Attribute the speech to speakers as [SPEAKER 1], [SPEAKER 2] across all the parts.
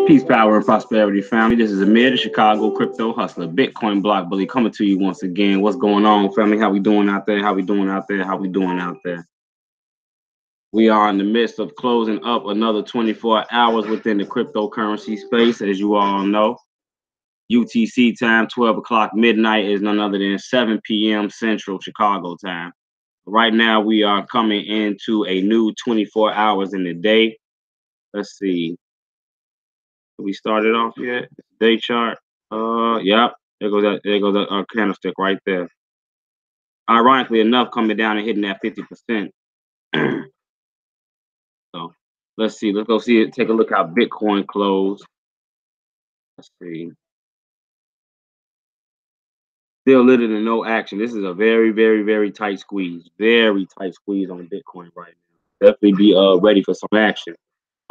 [SPEAKER 1] Peace, power, and prosperity, family. This is Amir, the Chicago crypto hustler, Bitcoin block bully, coming to you once again. What's going on, family? How we doing out there? How we doing out there? How we doing out there? We are in the midst of closing up another 24 hours within the cryptocurrency space, as you all know. UTC time, 12 o'clock midnight, is none other than 7 p.m. Central Chicago time. Right now, we are coming into a new 24 hours in the day. Let's see. We started off yet? Day chart. Yep. There goes that candlestick right there. Ironically enough, coming down and hitting that 50%. So let's see. Let's go see it. Take a look how Bitcoin closed. Let's see. Still little to no action. This is a very, very, very tight squeeze. Very tight squeeze on Bitcoin right now. Definitely be ready for some action.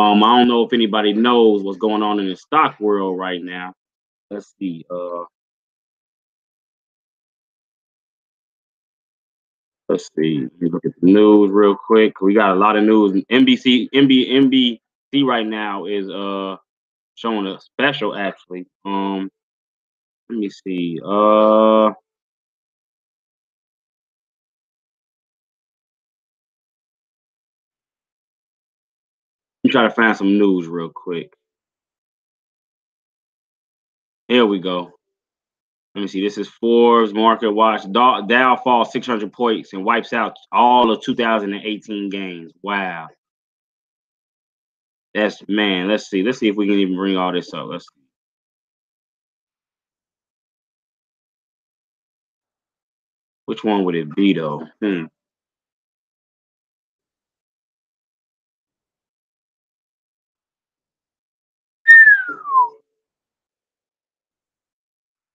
[SPEAKER 1] I don't know if anybody knows what's going on in the stock world right now. Let's see. Let's see. Let me look at the news real quick. We got a lot of news. NBC right now is showing a special actually. Let me see. Let me try to find some news real quick. Here we go. Let me see. This is Forbes Market Watch. Dow falls 600 points and wipes out all of 2018 gains. Wow. That's man. Let's see. Let's see if we can even bring all this up. Let's see. Which one would it be though?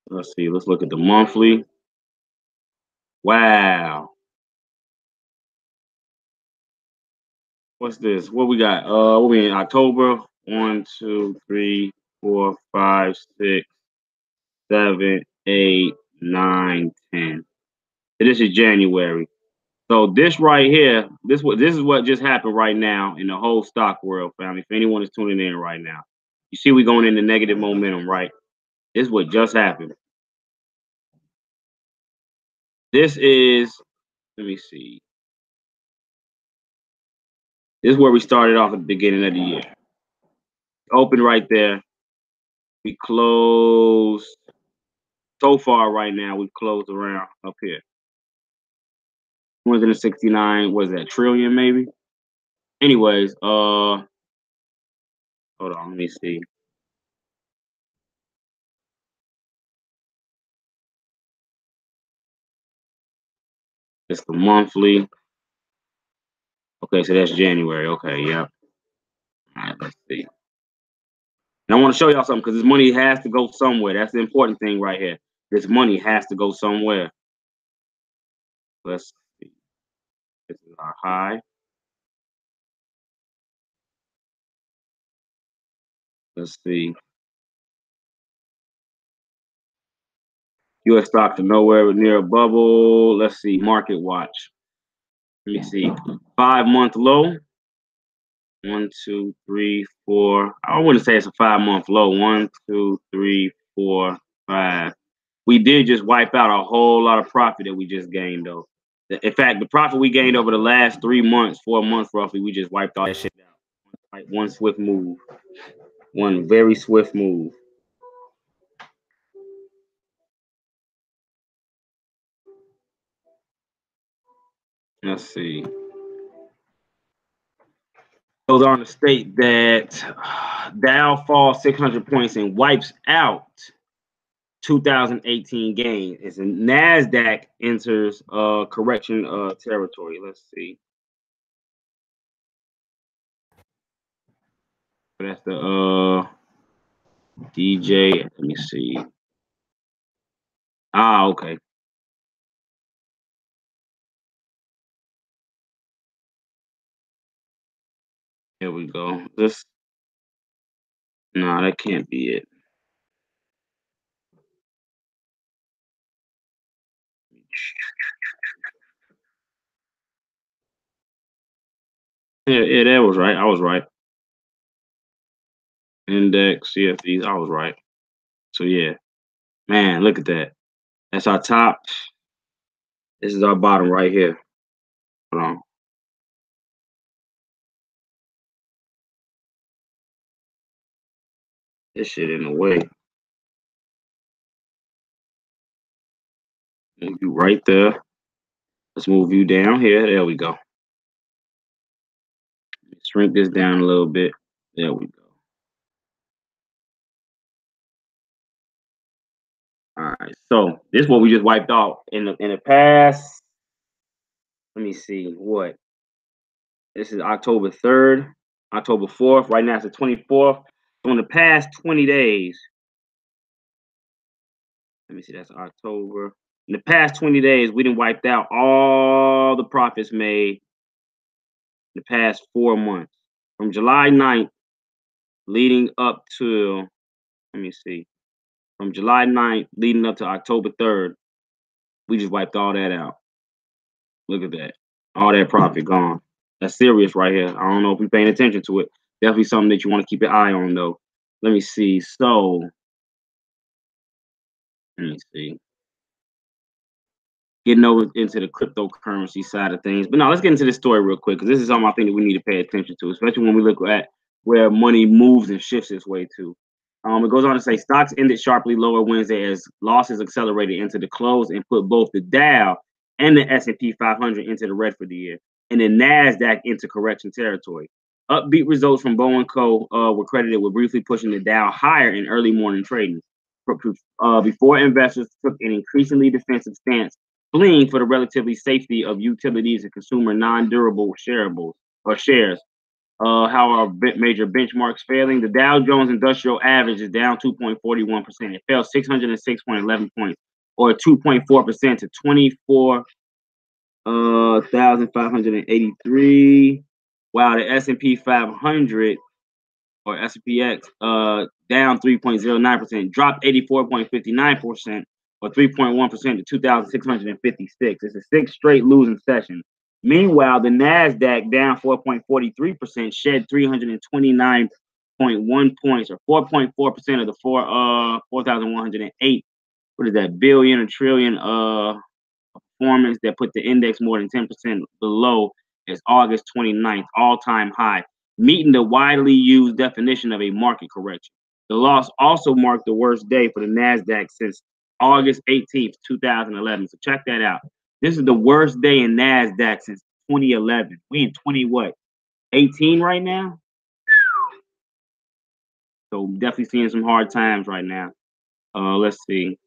[SPEAKER 1] Let's see. Let's look at the monthly. Wow. What's this? What we got? What we in October? 1, 2, 3, 4, 5, 6, 7, 8, 9, 10. So this is January. So this right here, this is what just happened right now in the whole stock world, family. If anyone is tuning in right now, you see we going into negative momentum, right? This is what just happened. This is, let me see. This is where we started off at the beginning of the year. Open right there. We closed. So far right now, we've closed around up here. 269, what is that, trillion maybe? Anyways, hold on, let me see. It's the monthly. Okay, so that's January. Okay, yep. All right, let's see. And I want to show y'all something because this money has to go somewhere. That's the important thing right here. This money has to go somewhere. Let's see. This is our high. Let's see. U.S. stocks are nowhere near a bubble. Let's see. Market watch. Let me see. 5-month low. 1, 2, 3, 4. I wouldn't say it's a 5-month low. 1, 2, 3, 4, 5. We did just wipe out a whole lot of profit that we just gained, though. In fact, the profit we gained over the last 3 months, 4 months roughly, we just wiped all that shit out. Like one swift move, one very swift move. Let's see. Goes on to state that Dow falls 600 points and wipes out 2018 gains. As NASDAQ enters correction territory. Let's see. That's the DJ. Let me see. Ah, okay. Here we go. This no, that can't be it. Yeah, that was right. I was right. Index, CFDs. I was right. So yeah, man, look at that. That's our top. This is our bottom right here. Hold on. This shit in the way. Move you right there. Let's move you down here. There we go. Shrink this down a little bit. There we go. All right. So this is what we just wiped off in the past. Let me see what. This is October 3rd, October 4th. Right now it's the 24th. So in the past 20 days, let me see, that's October. In the past 20 days, we done wiped out all the profits made in the past 4 months. From July 9th leading up to, let me see, from July 9th leading up to October 3rd, we just wiped all that out. Look at that. All that profit gone. That's serious right here. I don't know if we're paying attention to it. Definitely something that you want to keep your eye on, though. Let me see. So, let me see. Getting over into the cryptocurrency side of things. But now let's get into this story real quick, because this is something I think that we need to pay attention to, especially when we look at where money moves and shifts its way to. It goes on to say stocks ended sharply lower Wednesday as losses accelerated into the close and put both the Dow and the S&P 500 into the red for the year, and the Nasdaq into correction territory. Upbeat results from Bowen Co. Were credited with briefly pushing the Dow higher in early morning trading, before investors took an increasingly defensive stance, fleeing for the relatively safety of utilities and consumer non-durable shareables or shares. How are major benchmarks failing? The Dow Jones Industrial Average is down 2.41%. It fell 606.11 points, or 2.4% to 24,583. Wow, the S&P 500 or SPX down 3.09%, dropped 84.59%, or 3.1% to 2,656. It's a sixth straight losing session. Meanwhile, the Nasdaq down 4.43%, shed 329.1 points, or 4.4% of the 4,108. What is that? Billion or trillion performance that put the index more than 10% below its August 29th all-time high, meeting the widely used definition of a market correction. The loss also marked the worst day for the Nasdaq since August 18th, 2011. So check that out. This is the worst day in Nasdaq since 2011. We in 20 what? 18 right now. So definitely seeing some hard times right now. Let's see.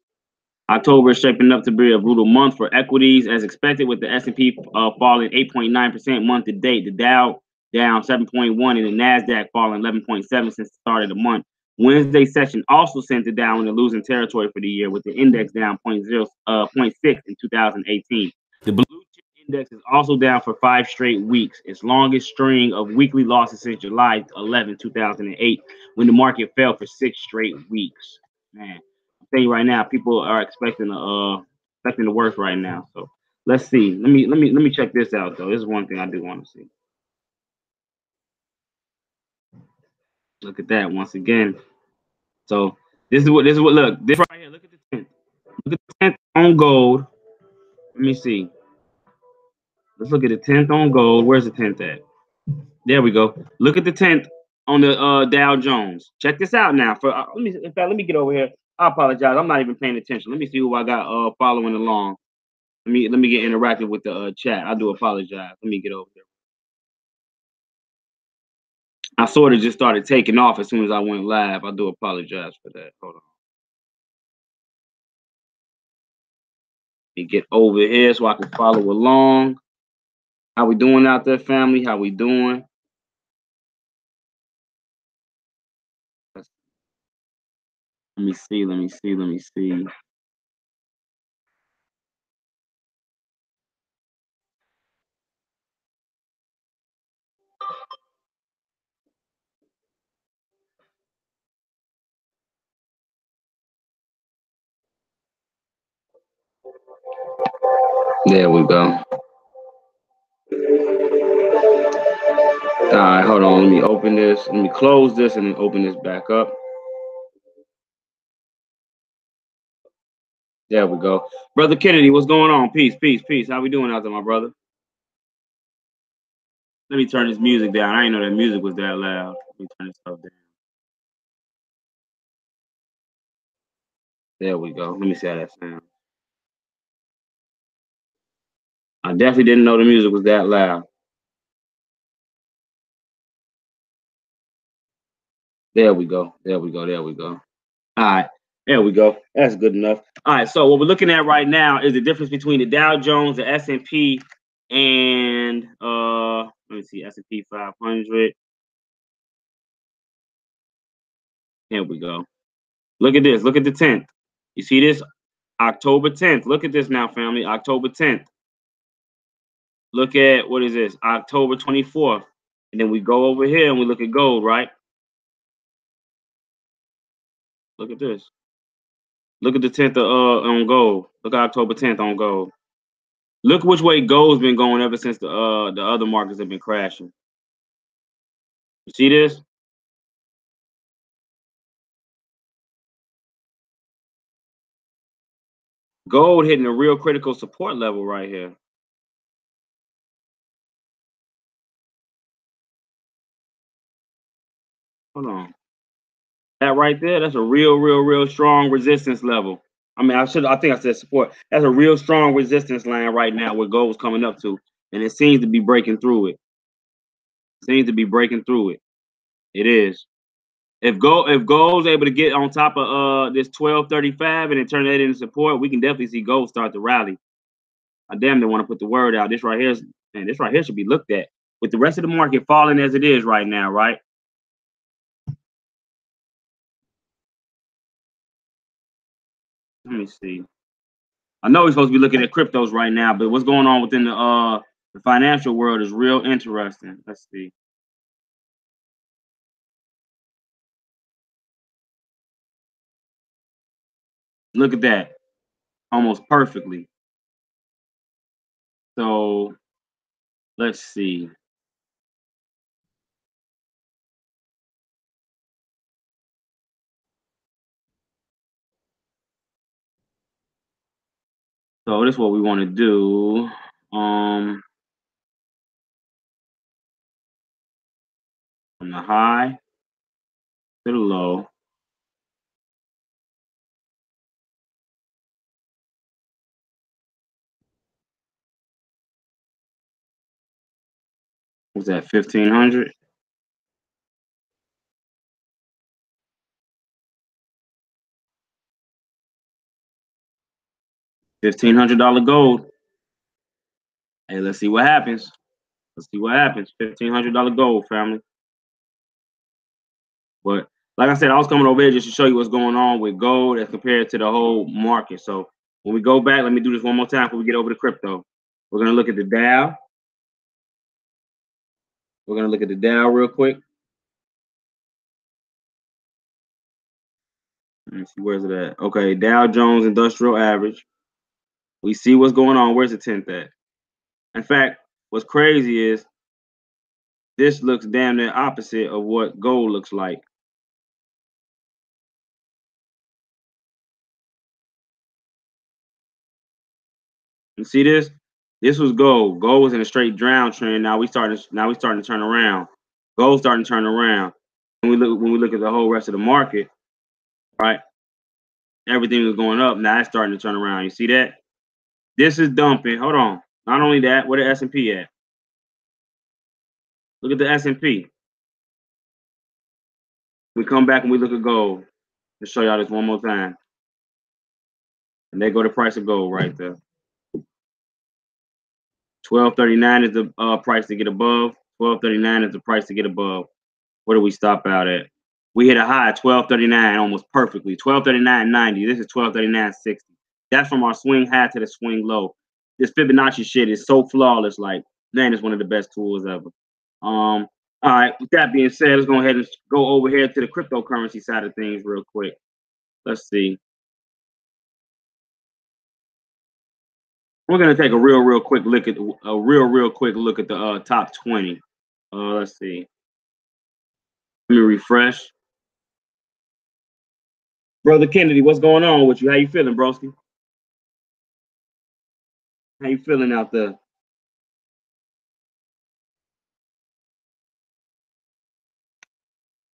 [SPEAKER 1] October is shaping up to be a brutal month for equities, as expected, with the S&P falling 8.9% month to date. The Dow down 7.1%, and the Nasdaq falling 11.7% since the start of the month. Wednesday's session also sent the Dow into losing territory for the year, with the index down 0.6 in 2018. The blue chip index is also down for 5 straight weeks, its longest string of weekly losses since July 11, 2008, when the market fell for 6 straight weeks. Man, I'm telling you right now, people are expecting the worst right now. So let's see. Let me check this out though. This is one thing I do want to see. Look at that once again. So this is what look, this right here. Look at the 10th. Look at the 10th on gold. Let me see. Let's look at the 10th on gold. Where's the 10th at? There we go. Look at the 10th on the Dow Jones. Check this out now. For let me get over here. I apologize. I'm not even paying attention. Let me see who I got following along. Let me get interactive with the chat. I do apologize. Let me get over here. I sort of just started taking off as soon as I went live. I do apologize for that. Hold on. Let me get over here so I can follow along. How we doing out there, family? How we doing? Let me see. Let me see. Let me see. There we go. All right, hold on. Let me open this. Let me close this and then open this back up. There we go. Brother Kennedy, what's going on? Peace, peace, peace. How we doing out there, my brother? Let me turn this music down. I didn't know that music was that loud. Let me turn this stuff down. There we go. Let me see how that sounds. I definitely didn't know the music was that loud. There we go. There we go. There we go. All right. There we go. That's good enough. All right. So what we're looking at right now is the difference between the Dow Jones, the S&P, and let me see, S&P 500. Here we go. Look at this. Look at the 10th. You see this? October 10th. Look at this now, family. October 10th. Look at, what is this? October 24th. And then we go over here and we look at gold, right? Look at this. Look at the 10th on gold. Look at October 10th on gold. Look which way gold's been going ever since the other markets have been crashing. You see this? Gold hitting a real critical support level right here. Hold on. That right there, that's a real strong resistance level. I mean, I think I said support. That's a real strong resistance line right now where gold's coming up to. And it seems to be breaking through it. Seems to be breaking through it. It is. If gold's able to get on top of this 1235 and then turn that into support, we can definitely see gold start to rally. I damn near want to put the word out. This right here should be looked at. With the rest of the market falling as it is right now, right? Let me see. I know we're supposed to be looking at cryptos right now, but what's going on within the financial world is real interesting. Let's see. Look at that. Almost perfectly. So let's see. So this is what we want to do. From the high to the low. Was that 1500? $1,500 gold. Hey, let's see what happens. Let's see what happens. $1,500 gold, family. But like I said, I was coming over here just to show you what's going on with gold as compared to the whole market. So when we go back, let me do this one more time before we get over to crypto. We're gonna look at the Dow. We're gonna look at the Dow real quick. Let me see, where's it at? Okay, Dow Jones Industrial Average. We see what's going on. Where's the 10th at? In fact, what's crazy is this looks damn near opposite of what gold looks like. You see this? This was gold. Gold was in a straight down trend. Now we starting to turn around. Gold starting to turn around. When we look at the whole rest of the market, right? Everything was going up. Now it's starting to turn around. You see that? This is dumping. Hold on. Not only that, where the S&P at? Look at the S&P. We come back and we look at gold. Let's show y'all this one more time. And there go the price of gold right there. 1239 is the price to get above. 1239 is the price to get above. Where do we stop out at? We hit a high at 1239 almost perfectly. 1239.90. This is 1239.60. That's from our swing high to the swing low. This Fibonacci shit is so flawless. Like, man, it's one of the best tools ever. All right. With that being said, let's go ahead and go over here to the cryptocurrency side of things real quick. Let's see. We're gonna take a real quick look at the top 20. Let's see. Let me refresh. Brother Kennedy, what's going on with you? How you feeling, broski? How you feeling out there?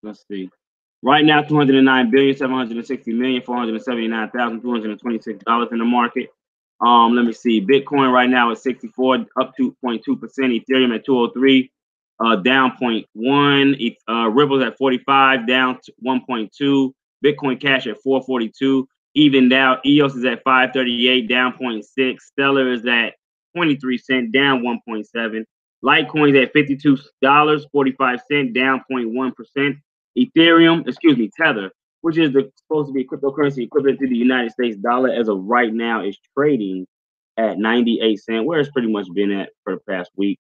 [SPEAKER 1] Let's see. Right now, 209,760,479,226 dollars in the market. Let me see. Bitcoin right now is 64, up 2.2%. Ethereum at 203, down 0.1. Ripple's at 45, down 1.2. Bitcoin Cash at 442, even down. EOS is at 538, down 0.6. Stellar is at 23 cents, down 1.7. Litecoin's at $52.45, down 0.1%. Ethereum, excuse me, Tether, which is supposed to be cryptocurrency equivalent to the United States dollar, as of right now is trading at 98 cents, where it's pretty much been at for the past week.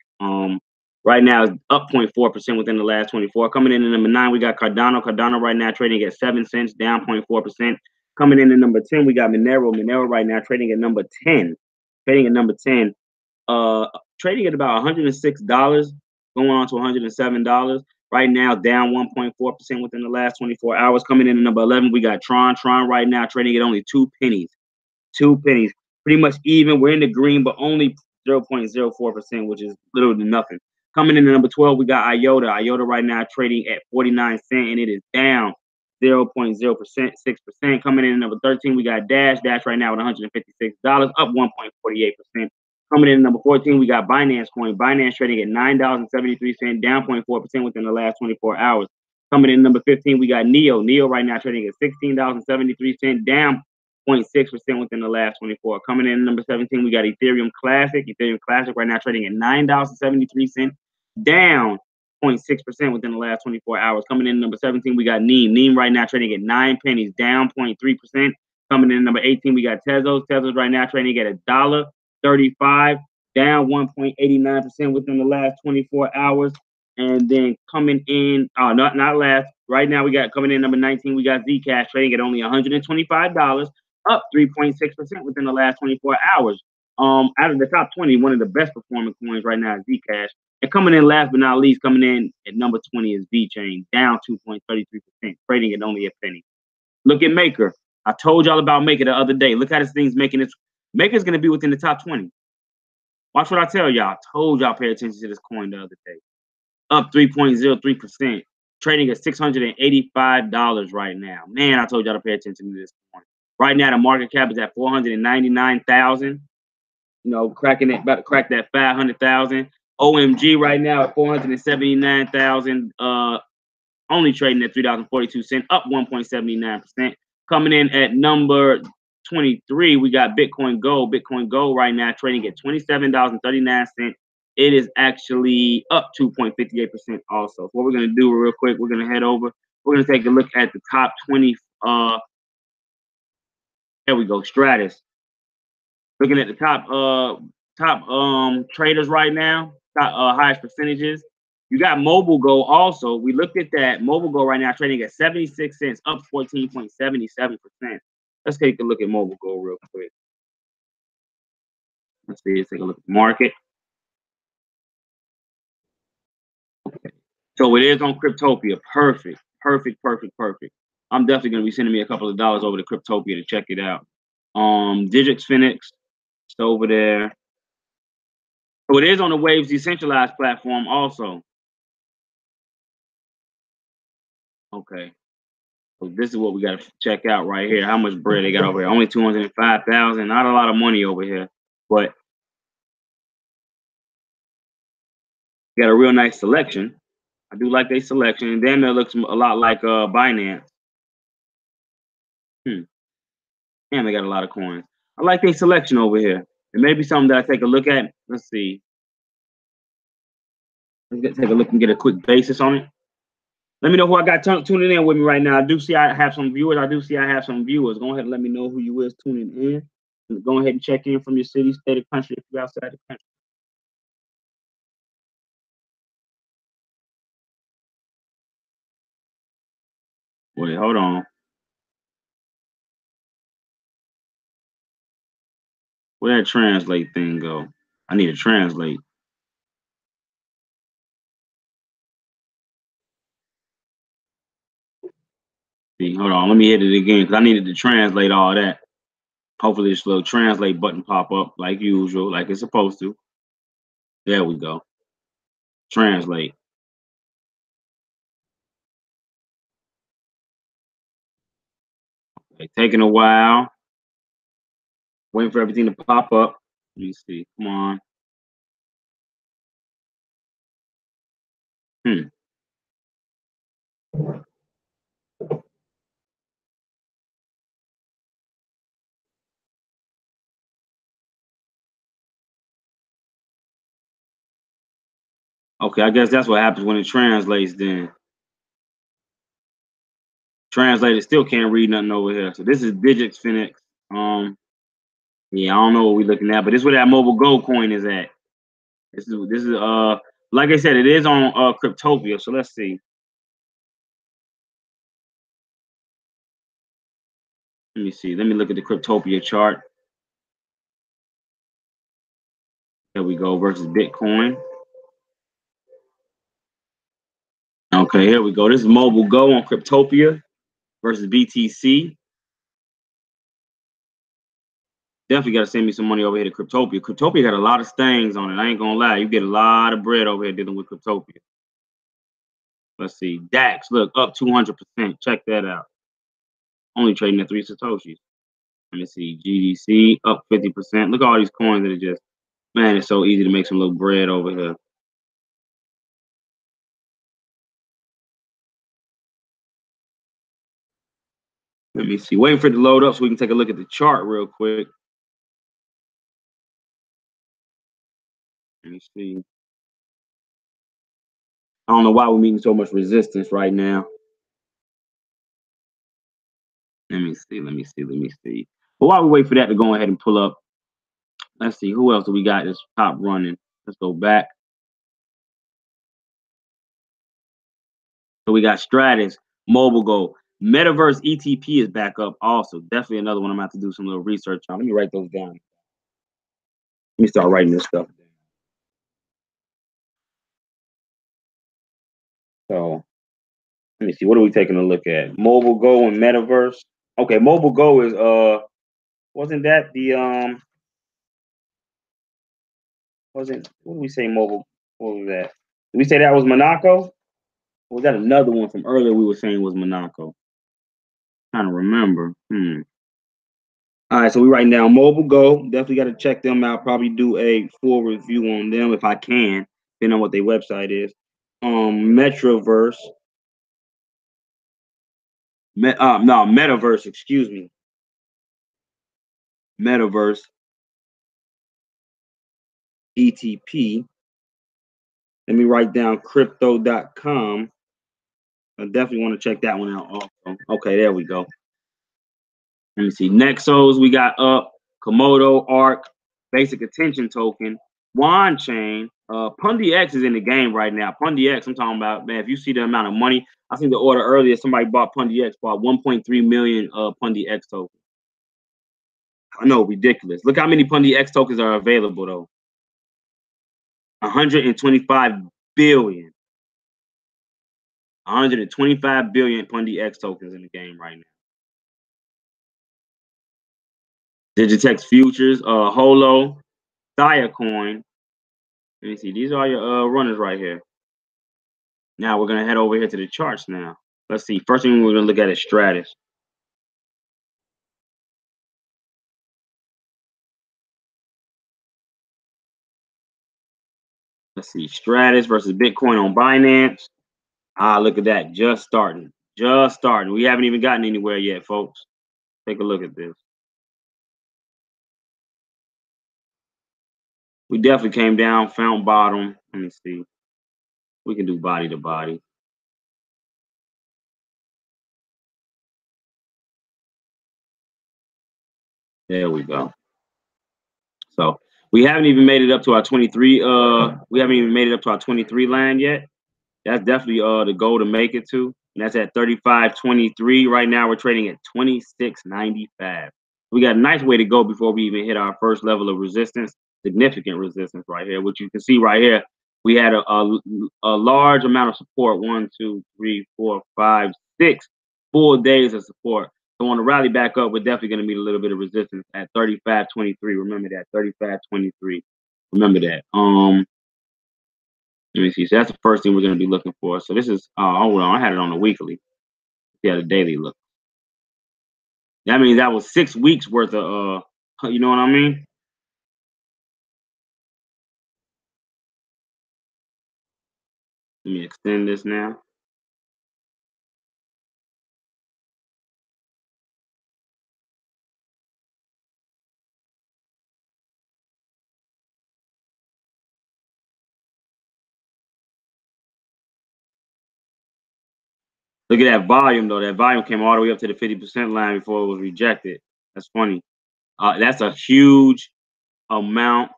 [SPEAKER 1] Right now it's up 0.4% within the last 24. Coming in at number 9, we got Cardano. Cardano right now trading at 7 cents, down 0.4%. Coming in at number 10, we got Monero. Monero right now trading at number 10. Trading at number 10. Trading at about $106, going on to $107. Right now, down 1.4% within the last 24 hours. Coming in at number 11, we got Tron. Tron right now trading at only 2 pennies. 2 pennies. Pretty much even. We're in the green, but only 0.04%, which is little to nothing. Coming in at number 12, we got IOTA. IOTA right now trading at 49 cents, and it is down 0.06%. Coming in at number 13, we got Dash. Dash right now at $156, up 1.48%. Coming in at number 14, we got Binance Coin. Binance trading at $9.73, down 0.4% within the last 24 hours. Coming in at number 15, we got Neo. Neo right now trading at $16.73, down 0.6% within the last 24. Coming in at number 17, we got Ethereum Classic. Ethereum Classic right now trading at $9.73, down 0.6% within the last 24 hours. Coming in at number 17, we got Neem. Neem right now trading at 9 pennies, down 0.3%. Coming in at number 18, we got Tezos. Tezos right now trading at $1.35, down 1.89% within the last 24 hours. And then coming in, not last. Right now, we got coming in number 19, we got Zcash trading at only $125, up 3.6% within the last 24 hours. Out of the top 20, one of the best performing coins right now is Zcash. And coming in last but not least, coming in at number 20 is VeChain, down 2.33%, trading at only a penny. Look at Maker. I told y'all about Maker the other day. Look how this thing's making it. Maker's going to be within the top 20. Watch what I tell y'all. I told y'all pay attention to this coin the other day. Up 3.03%, trading at $685 right now. Man, I told y'all to pay attention to this coin. Right now, the market cap is at 499,000. You know, cracking it, about to crack that 500,000. OMG right now at 479,000. Only trading at $3.42, up 1.79%. Coming in at number 23, we got Bitcoin Gold. Bitcoin Gold right now trading at $27.39. It is actually up 2.58% also. So what we're going to do real quick, we're going to head over. We're going to take a look at the top 20. There we go, Stratus. Looking at the top traders right now, top highest percentages. You got Mobile Go also. We looked at that. Mobile Go right now trading at 76 cents, up 14.77%. Let's take a look at Mobile Go real quick. Let's see, let's take a look at the market. Okay. So it is on Cryptopia. Perfect. I'm definitely going to be sending me a couple of dollars over to Cryptopia to check it out. Digix Phoenix, it's over there. So it is on the Waves decentralized platform also. Okay. So this is what we got to check out right here. How much bread they got over here? Only 205,000. Not a lot of money over here, but got a real nice selection. I do like their selection. And then it looks a lot like Binance. Damn, they got a lot of coins. I like their selection over here. It may be something that I take a look at. Let's see. Let's take a look and get a quick basis on it. Let me know who I got tuning in with me right now. I do see I have some viewers. Go ahead and let me know who you is tuning in. And go ahead and check in from your city, state, or country if you're outside the country. Wait, hold on. Where that translate thing go? I need to translate. See, hold on, let me hit it again because I needed to translate all that. Hopefully this little translate button pop up like usual, like it's supposed to. There we go. Translate. Okay, taking a while. Waiting for everything to pop up. Let me see. Come on. Hmm. Okay, I guess that's what happens when it translates then. Translator still can't read nothing over here. So this is Digix Phoenix. Yeah, I don't know what we're looking at, but this is where that mobile gold coin is at. This is like I said, it is on Cryptopia. So let's see. Let me see. Let me look at the Cryptopia chart. There we go versus Bitcoin. Okay, here we go. This is Mobile Go on Cryptopia versus BTC. Definitely got to send me some money over here to Cryptopia. Cryptopia got a lot of stains on it. I ain't gonna lie. You get a lot of bread over here dealing with Cryptopia. Let's see. DAX, look, up 200%. Check that out. Only trading at 3 Satoshis. Let me see. GDC up 50%. Look at all these coins that are just, man, it's so easy to make some little bread over here. Let me see. Waiting for it to load up so we can take a look at the chart real quick. Let me see. I don't know why we're meeting so much resistance right now. Let me see. Let me see. Let me see. But while we wait for that to go ahead and pull up, let's see. Who else do we got that's top running? Let's go back. So we got Stratus, Mobile Go, Metaverse ETP is back up also. Definitely another one I'm going to have to do some little research on. Let me write those down. Let me start writing this stuff down. So let me see. What are we taking a look at? Mobile Go and Metaverse. Okay, Mobile Go is wasn't that the wasn't what did we say mobile? What was that? Did we say that was Monaco? Or was that another one from earlier we were saying was Monaco? Trying to remember. All right, so we're writing down Mobile Go. Definitely got to check them out. Probably do a full review on them if I can, depending on what their website is. Metroverse. No, Metaverse, excuse me. Metaverse. ETP. Let me write down crypto.com. I definitely want to check that one out also. Okay, there we go. Let me see. Nexos, we got up. Komodo, ARK, Basic Attention Token, Wand Chain. Pundi X is in the game right now. Pundi X, I'm talking about, man, if you see the amount of money, I seen the order earlier, somebody bought Pundi X, bought 1.3 million Pundi X tokens. I know, ridiculous. Look how many Pundi X tokens are available, though. 125 billion. 125 billion Pundi X tokens in the game right now. Digitex Futures, Holo, Thiacoin. Let me see. These are your runners right here. Now we're gonna head over here to the charts now. Let's see. First thing we're gonna look at is Stratus. Let's see. Stratus versus Bitcoin on Binance. Ah, look at that. Just starting. Just starting. We haven't even gotten anywhere yet, folks. Take a look at this. We definitely came down, found bottom. Let me see. We can do body to body. There we go. So we haven't even made it up to our 23. We haven't even made it up to our 23 land yet. That's definitely the goal to make it to. And that's at 35.23. Right now we're trading at 26.95. We got a nice way to go before we even hit our first level of resistance, significant resistance right here, which you can see right here. We had a large amount of support. 1, 2, 3, 4, 5, 6. full days of support. So on the rally back up, we're definitely going to meet a little bit of resistance at 35.23. Remember that 35.23. Remember that. Let me see. So that's the first thing we're going to be looking for. So this is hold on. I had it on the weekly. Yeah, the daily look. That means that was 6 weeks worth of you know what I mean? Let me extend this now. Look at that volume though. That volume came all the way up to the 50% line before it was rejected. That's funny. That's a huge amount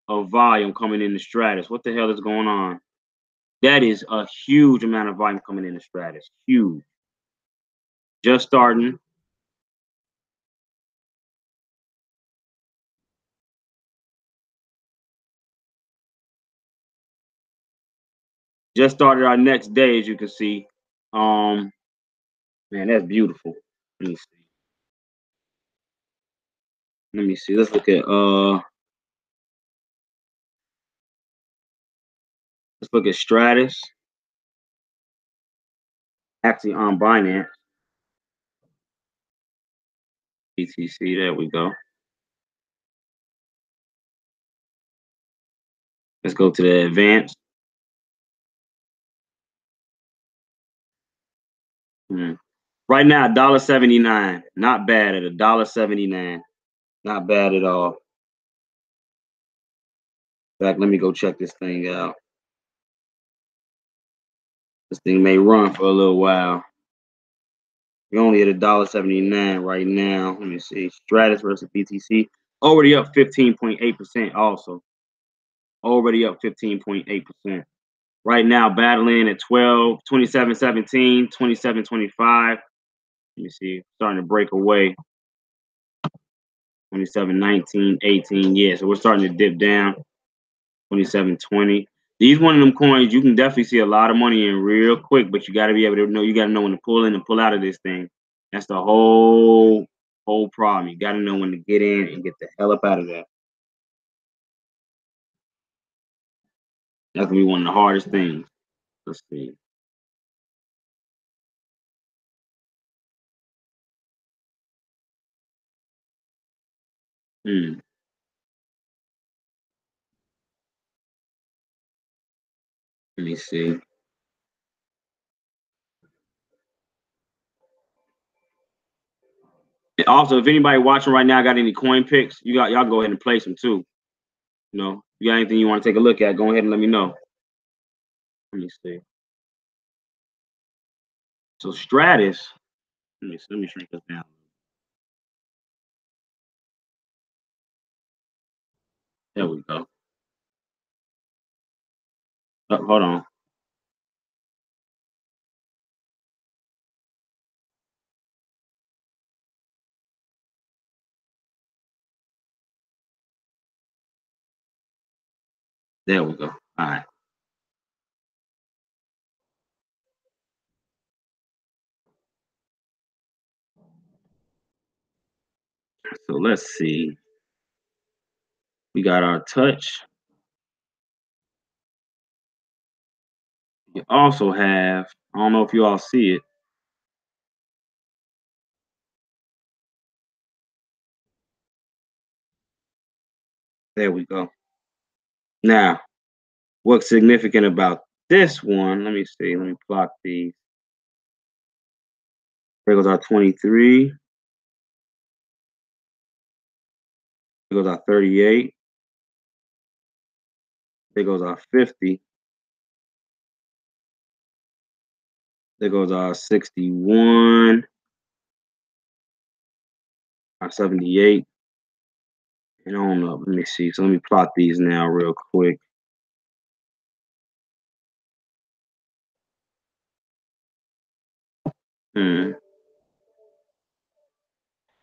[SPEAKER 1] of volume coming in the Stratus. What the hell is going on? That is a huge amount of volume coming in the Stratus. Huge. Just starting. Just started our next day, as you can see. Man, that's beautiful. Let me see. Let me see. Let's look at Stratus. Actually on Binance. BTC, there we go. Let's go to the advanced. Right now, $1.79. Not bad at $1.79. Not bad at all. In fact, let me go check this thing out. This thing may run for a little while. We're only at $1.79 right now. Let me see. Stratus versus BTC. Already up 15.8% also. Already up 15.8%. Right now, battling at 27.17, 27.25. Let me see. Starting to break away. 27.19, 18. Yeah, so we're starting to dip down. 27.20. These one of them coins you can definitely see a lot of money in real quick, but you got to be able to know. You got to know when to pull in and pull out of this thing. That's the whole problem. You got to know when to get in and get the hell up out of there. That's gonna be one of the hardest things. Let's see. Let me see. And also, if anybody watching right now got any coin picks, y'all go ahead and place them too. You know, if you got anything you want to take a look at, go ahead and let me know. Let me see. So Stratus. Let me shrink this down. There we go. Oh, hold on. There we go. All right. So let's see. We got our touch. You also have, I don't know if you all see it. There we go. Now, what's significant about this one? Let me see. Let me plot these. There goes our 23. There goes our 38. There goes our 50. There goes our 61. Our 78. And on up. Let me see. So let me plot these now real quick. Let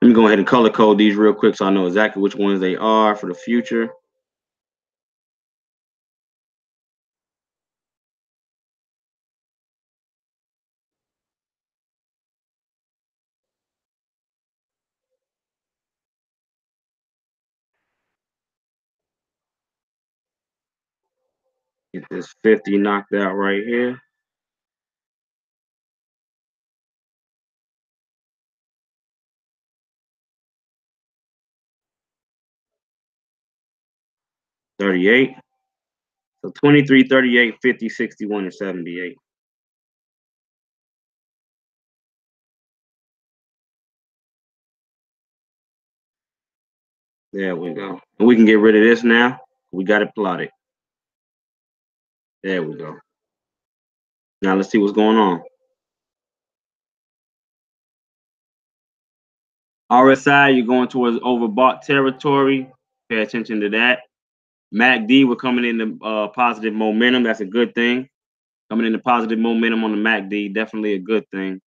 [SPEAKER 1] me go ahead and color code these real quick so I know exactly which ones they are for the future. Get this 50 knocked out right here. $38. So 23, 38, 50, 61, and 78. There we go. And we can get rid of this now. We got it plotted. There we go. Now let's see what's going on. RSI, you're going towards overbought territory. Pay attention to that. MACD, we're coming into positive momentum. That's a good thing. Coming into positive momentum on the MACD, definitely a good thing.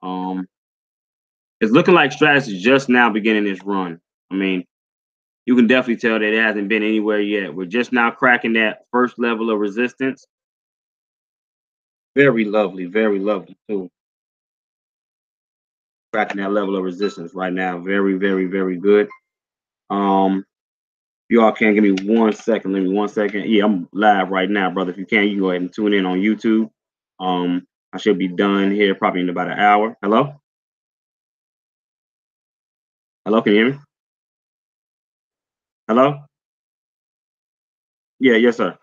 [SPEAKER 1] It's looking like Stratus is just now beginning this run. I mean, you can definitely tell that it hasn't been anywhere yet. We're just now cracking that first level of resistance. Very lovely too. Cracking that level of resistance right now. Very, very, very good. You all can give me 1 second. Let me 1 second. Yeah, I'm live right now, brother. If you can, you go ahead and tune in on YouTube. I should be done here probably in about an hour. Hello? Hello, can you hear me? Hello? Yeah, yes, sir.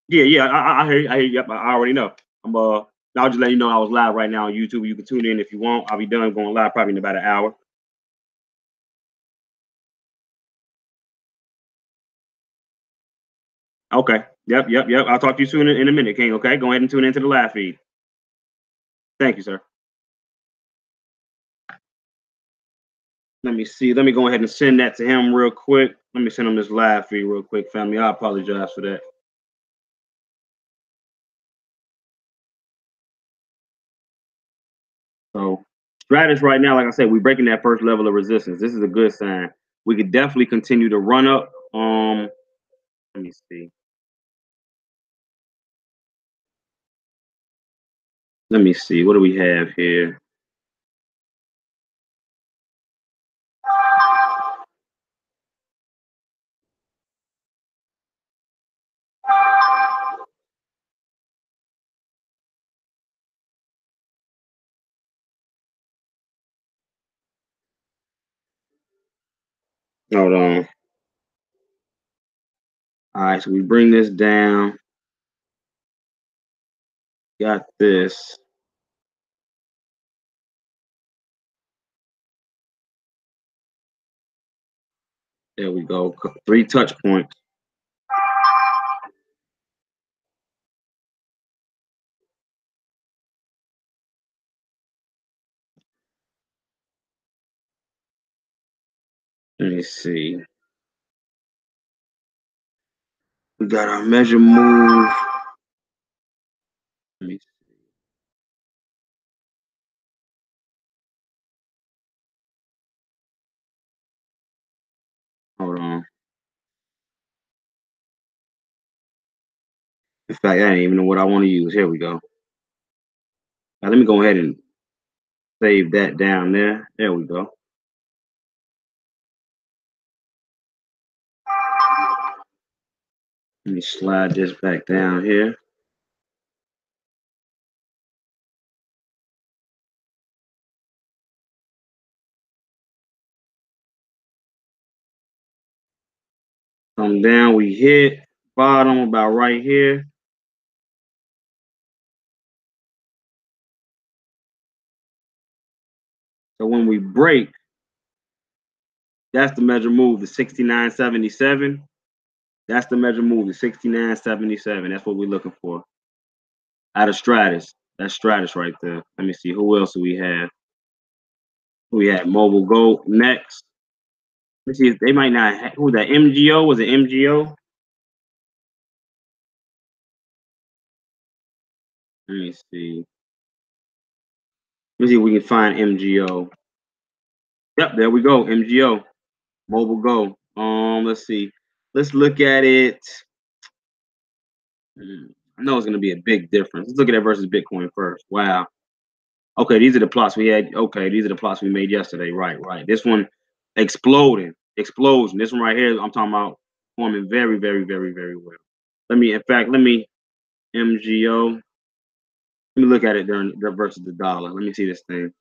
[SPEAKER 1] Yeah, I hear you. I hear you. Yep, I already know. I'll just let you know I was live right now on YouTube. You can tune in if you want. I'll be done going live probably in about an hour. Okay. Yep. I'll talk to you soon in a minute, King. Okay. Go ahead and tune into the live feed. Thank you, sir. Let me see. Let me go ahead and send that to him real quick. Let me send him this live feed real quick, family. I apologize for that. So Stratus right now, like I said, we're breaking that first level of resistance. This is a good sign. We could definitely continue to run up. Let me see. Let me see. What do we have here? Hold on. All right, so we bring this down. Got this. There we go. 3 touch points. Let me see. We got our measure move. Let me see. Hold on. In fact, I didn't even know what I want to use. Here we go. Now, let me go ahead and save that down there. There we go. Let me slide this back down here. Come down, we hit bottom about right here. So when we break, that's the measure move, the 69.77. That's the measure move, the 69.77. That's what we're looking for. Out of Stratus. That's Stratus right there. Let me see. Who else do we have? We had Mobile Go next. Let's see if they might not have, who that MGO? Was it MGO? Let me see. Let me see if we can find MGO. Yep, there we go. MGO. Mobile Go. Let's see. Let's look at it. I know it's gonna be a big difference. Let's look at it versus Bitcoin first. Wow. Okay, these are the plots we had. Okay, these are the plots we made yesterday. Right. This one exploding, explosion. This one right here, I'm talking about performing very, very, very, very well. Let me MGO. Let me look at it during versus the dollar. Let me see this thing.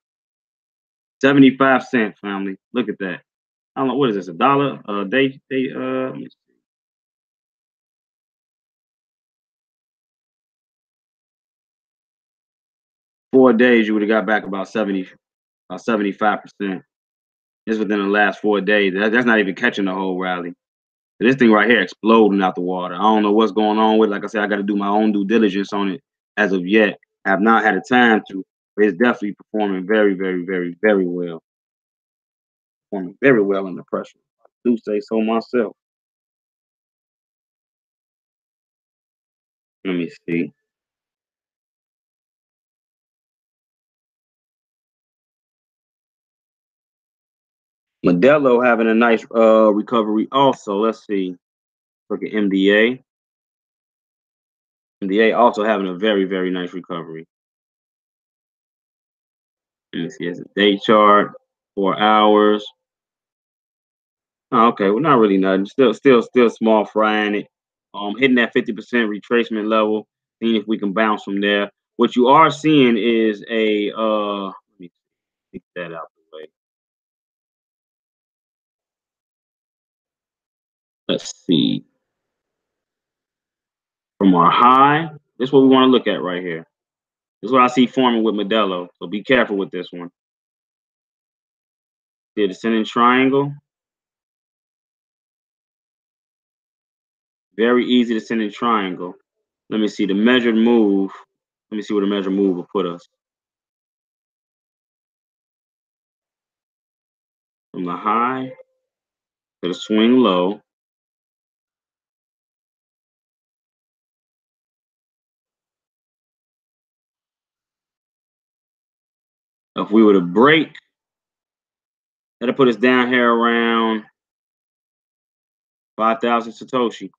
[SPEAKER 1] 75 cents, family. Look at that. I don't know what is this, a dollar? Let me see. 4 days, you would have got back about 75%. Just within the last 4 days. That's not even catching the whole rally. So this thing right here exploding out the water. I don't know what's going on with it. Like I said, I got to do my own due diligence on it as of yet. I have not had a time to, but it's definitely performing very, very, very, very well. Performing very well under pressure. I do say so myself. Let me see. Modelo having a nice recovery also. Let's see. Look at MDA. MDA also having a very, very nice recovery. Let me see. It's a day chart, 4 hours. Oh, okay, well, not really nothing. Still small frying it. Hitting that 50% retracement level, seeing if we can bounce from there. What you are seeing is a let me take that out the way. Let's see. From our high, this is what we want to look at right here. This is what I see forming with Modelo. So be careful with this one. See a descending triangle. Very easy descending triangle. Let me see the measured move. Let me see where the measured move will put us. From the high to the swing low. If we were to break, that'll put us down here around 5,000 Satoshi.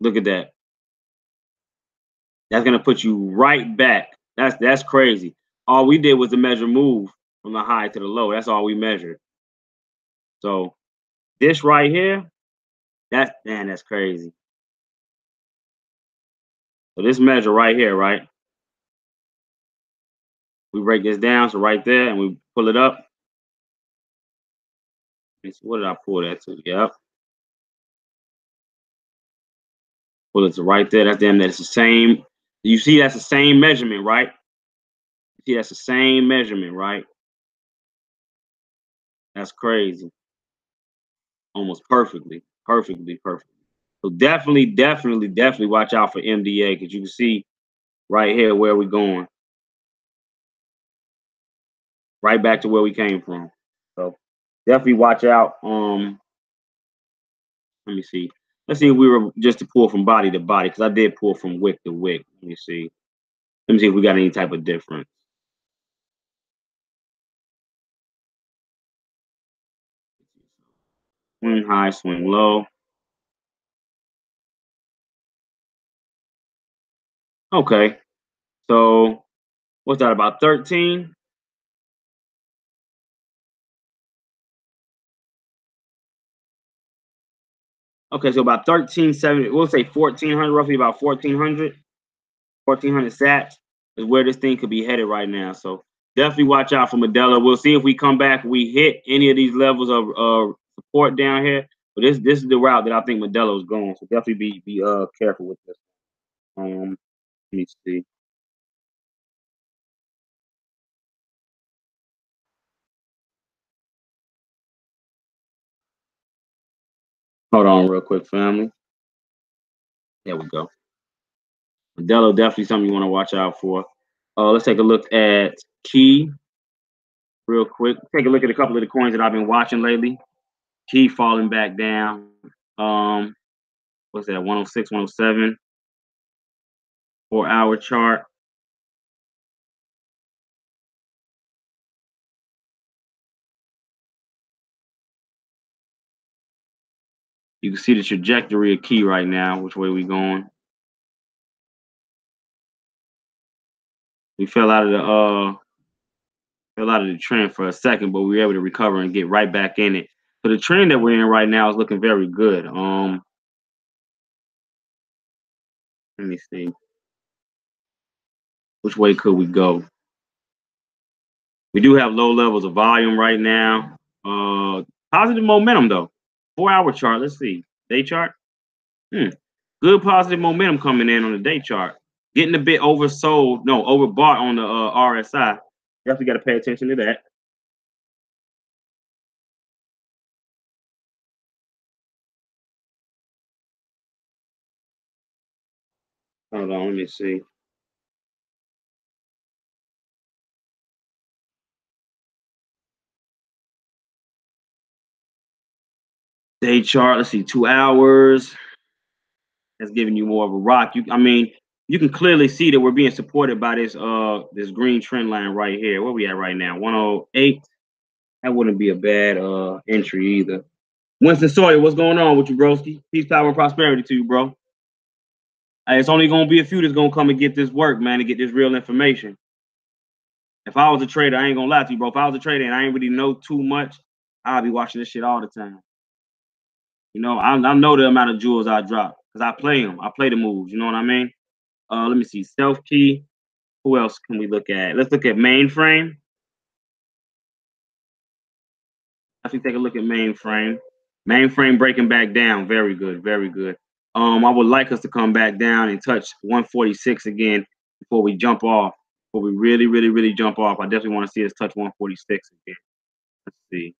[SPEAKER 1] Look at that. That's gonna put you right back. That's crazy. All we did was to measure move from the high to the low. That's all we measured. So this right here, that's crazy. So this measure right here, right? We break this down, so right there, and we pull it up. What did I pull that to? Yep. Pull it to right there. That's damn. That's the same. You see, that's the same measurement, right? You see, that's the same measurement, right? That's crazy. Almost perfectly. So definitely watch out for MDA because you can see right here where we're going. Right back to where we came from. So definitely watch out. Let me see. Let's see if we were just to pull from body to body, because I did pull from wick to wick. Let me see. Let me see if we got any type of difference. Swing high, swing low. Okay. So what's that, about 13? Okay, so about 1370, we'll say 1400, roughly about 1400. 1400 sats is where this thing could be headed right now. So definitely watch out for Modelo. We'll see if we come back, we hit any of these levels of support down here. But this is the route that I think Modelo is going. So definitely be careful with this. Let me see. Hold on real quick, family. There we go. Modelo definitely something you want to watch out for. Let's take a look at Key real quick. Take a look at a couple of the coins that I've been watching lately. Key falling back down. What's that? 106, 107. 4-hour chart. You can see the trajectory of Key right now, which way we going. We fell out of the trend for a second, but we were able to recover and get right back in it. So the trend that we're in right now is looking very good. Let me see. Which way could we go? We do have low levels of volume right now. Positive momentum though. 4-hour chart. Let's see. Day chart. Good positive momentum coming in on the day chart. Getting a bit oversold, no, overbought on the RSI. Definitely got to pay attention to that. Hold on, let me see. Day chart. Let's see. 2 hours. That's giving you more of a rock. I mean, you can clearly see that we're being supported by this green trend line right here. Where we at right now? 108. That wouldn't be a bad entry either. Winston Sawyer, what's going on with you, broski? Peace, power, and prosperity to you, bro. Hey, it's only gonna be a few that's gonna come and get this work, man, to get this real information. If I was a trader, I ain't gonna lie to you, bro. If I was a trader and I ain't really know too much, I'd be watching this shit all the time. You know, I know the amount of jewels I drop because I play them. I play the moves. You know what I mean? Let me see. Self key. Who else can we look at? Let's look at mainframe. If we take a look at mainframe, mainframe breaking back down. Very good. Very good. I would like us to come back down and touch 146 again before we jump off. Before we really jump off, I definitely want to see us touch 146 again. Let's see.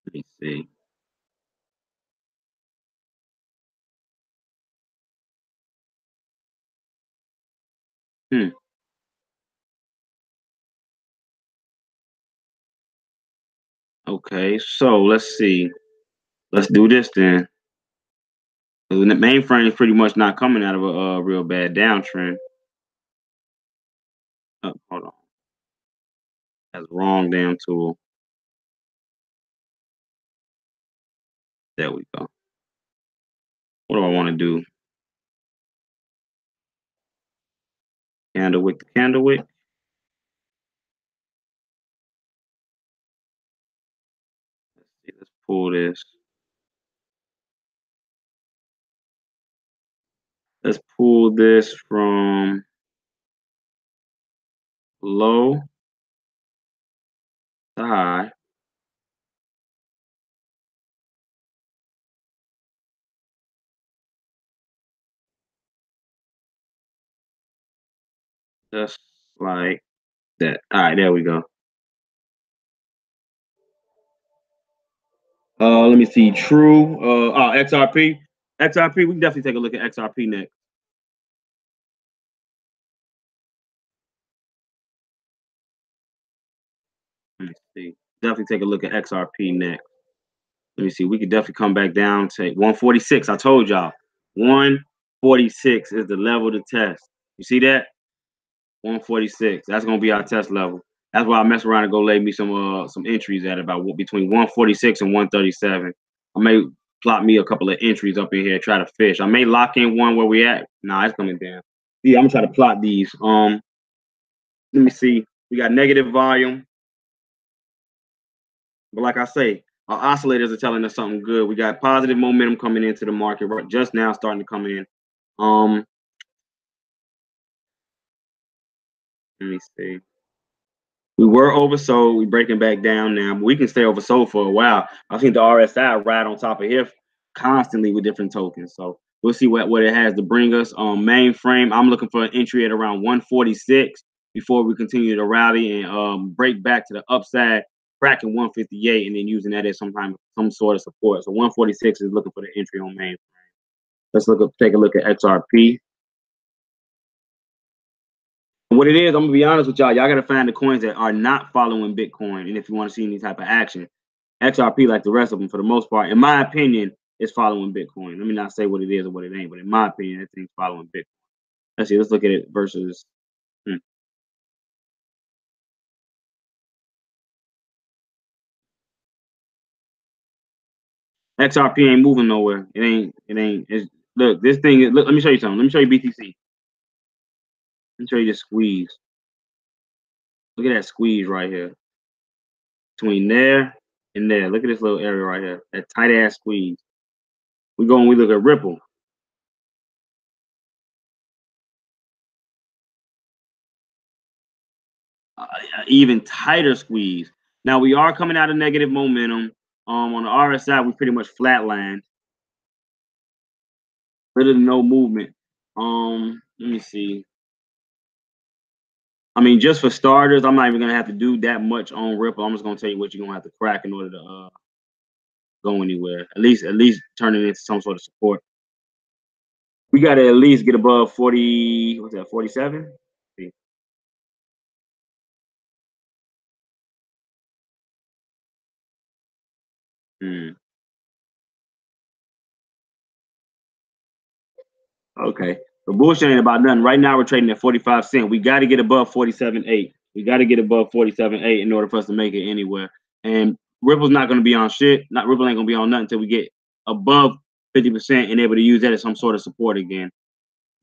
[SPEAKER 1] Let me see. Okay, so let's see. Let's do this then. The mainframe is pretty much not coming out of a real bad downtrend. Oh, hold on. That's the wrong damn tool. There we go. What do I want to do? Candlewick to candlewick. Let's see. Let's pull this. Let's pull this from low to high. Just like that. All right, there we go. Let me see. True. XRP. XRP. We can definitely take a look at XRP next. Let me see. Definitely take a look at XRP next. Let me see. We could definitely come back down to 146. I told y'all, 146 is the level to test. You see that? 146. That's gonna be our test level. That's why I mess around and go lay me some entries at about between 146 and 137. I may plot me a couple of entries up in here, try to fish. I may lock in one where we at. Nah, it's coming down. Yeah, I'm gonna try to plot these. Let me see. We got negative volume. But like I say, our oscillators are telling us something good. We got positive momentum coming into the market just now, starting to come in. Let me see. We were oversold. We breaking back down now, but we can stay oversold for a while. I think the RSI ride on top of here constantly with different tokens. So we'll see what it has to bring us. Mainframe, I'm looking for an entry at around 146 before we continue to rally and break back to the upside, cracking 158, and then using that as some sort of support. So 146 is looking for the entry on mainframe. Let's take a look at XRP. What it is, I'm gonna be honest with y'all. Y'all gotta find the coins that are not following Bitcoin, and if you want to see any type of action, XRP, like the rest of them, for the most part, in my opinion, is following Bitcoin. Let me not say what it is or what it ain't, but in my opinion, that thing's following Bitcoin. Let's see. Let's look at it versus. XRP ain't moving nowhere. It ain't. Look, this thing. Look, let me show you something. Let me show you BTC. Let me show you this squeeze. Look at that squeeze right here. Between there and there. Look at this little area right here. That tight ass squeeze. We go and we look at Ripple. Even tighter squeeze. Now we are coming out of negative momentum. On the RSI, we pretty much flatlined. Little to no movement. Let me see. I mean, just for starters, I'm not even gonna have to do that much on Ripple. I'm just gonna tell you what you're gonna have to crack in order to go anywhere. At least turn it into some sort of support. We gotta at least get above 40. What's that? 47. Hmm. Okay. But bullshit ain't about nothing. Right now we're trading at 45 cents. We got to get above 47.8. We got to get above 47.8 in order for us to make it anywhere. And Ripple's not going to be on shit. Not Ripple ain't going to be on nothing until we get above 50% and able to use that as some sort of support again.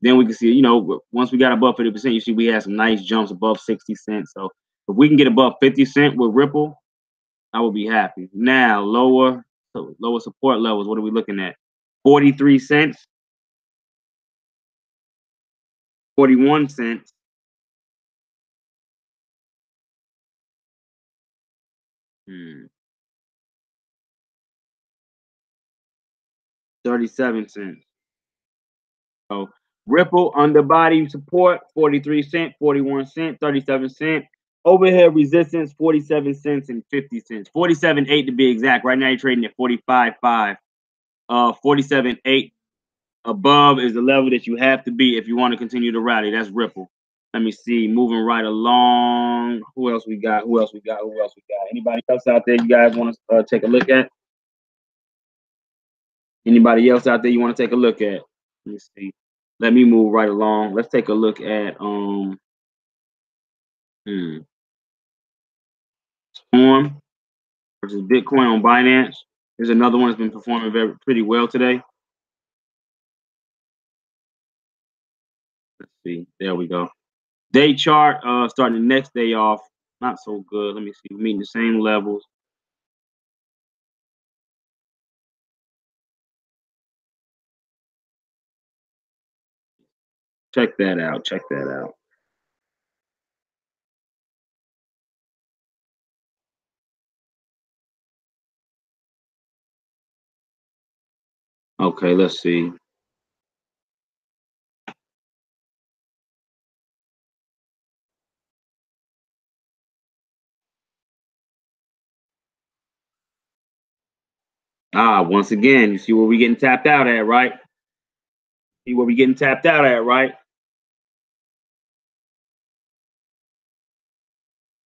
[SPEAKER 1] Then we can see, once we got above 50%, you see we had some nice jumps above 60 cents. So if we can get above 50 cents with Ripple, I will be happy. Now, lower support levels, what are we looking at? 43 cents, 41 cents. 37 cents. So Ripple underbody support 43 cent, 41 cent, 37 cent. Overhead resistance 47 cents and 50 cents. 47.8 to be exact. Right now you're trading at 45.5. 47.8 above is the level that you have to be if you want to continue to rally. That's Ripple. Let me see. Moving right along. Who else we got? Who else we got? Who else we got? Anybody else out there you guys want to take a look at? Anybody else out there you want to take a look at? Let me see. Let me move right along. Let's take a look at Storm versus Bitcoin on Binance. Here's another one that's been performing pretty well today. Let's see. There we go. Day chart starting the next day off. Not so good. Let me see. We're meeting the same levels. Check that out. Check that out. Okay, let's see. Once again, you see where we getting tapped out at, right? See where we getting tapped out at, right?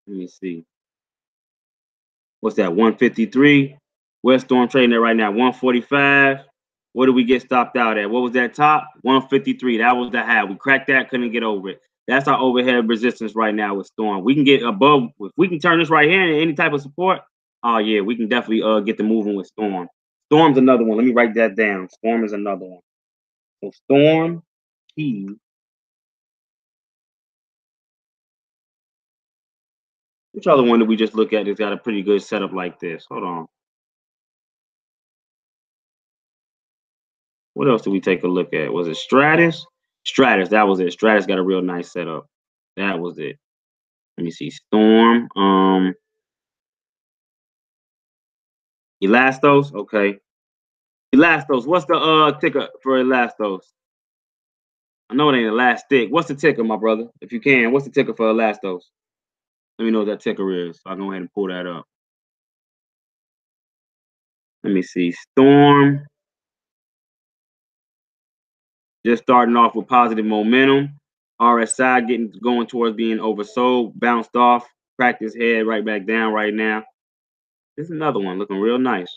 [SPEAKER 1] Let me see. What's that? 153. Where's Storm trading at right now? 145. What did we get stopped out at? What was that top? 153. That was the high. We cracked that, couldn't get over it. That's our overhead resistance right now with Storm. We can get above, if we can turn this right here into any type of support. Oh yeah, we can definitely get the moving with Storm. Storm's another one. Let me write that down. Storm is another one. So Storm key. Which other one did we just look at that's got a pretty good setup like this? Hold on. What else did we take a look at? Was it Stratus? Stratus, that was it. Stratus got a real nice setup. That was it. Let me see. Storm. Elastos. Okay. Elastos. What's the ticker for Elastos? I know it ain't Elastic. What's the ticker, my brother? If you can, what's the ticker for Elastos? Let me know what that ticker is. So I can go ahead and pull that up. Let me see. Storm. Just starting off with positive momentum. RSI going towards being oversold, bounced off, cracked his head right back down right now. This is another one looking real nice.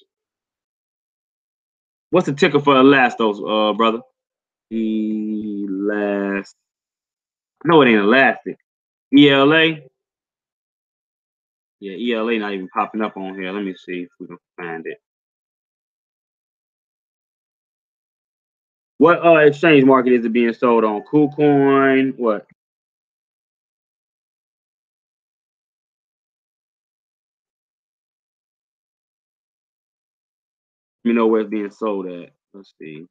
[SPEAKER 1] What's the ticker for Elastos, brother? Elast. No, it ain't Elastic. ELA. Yeah, ELA not even popping up on here. Let me see if we can find it. What exchange market is it being sold on? KuCoin. What? Let me know where it's being sold at. Let's see.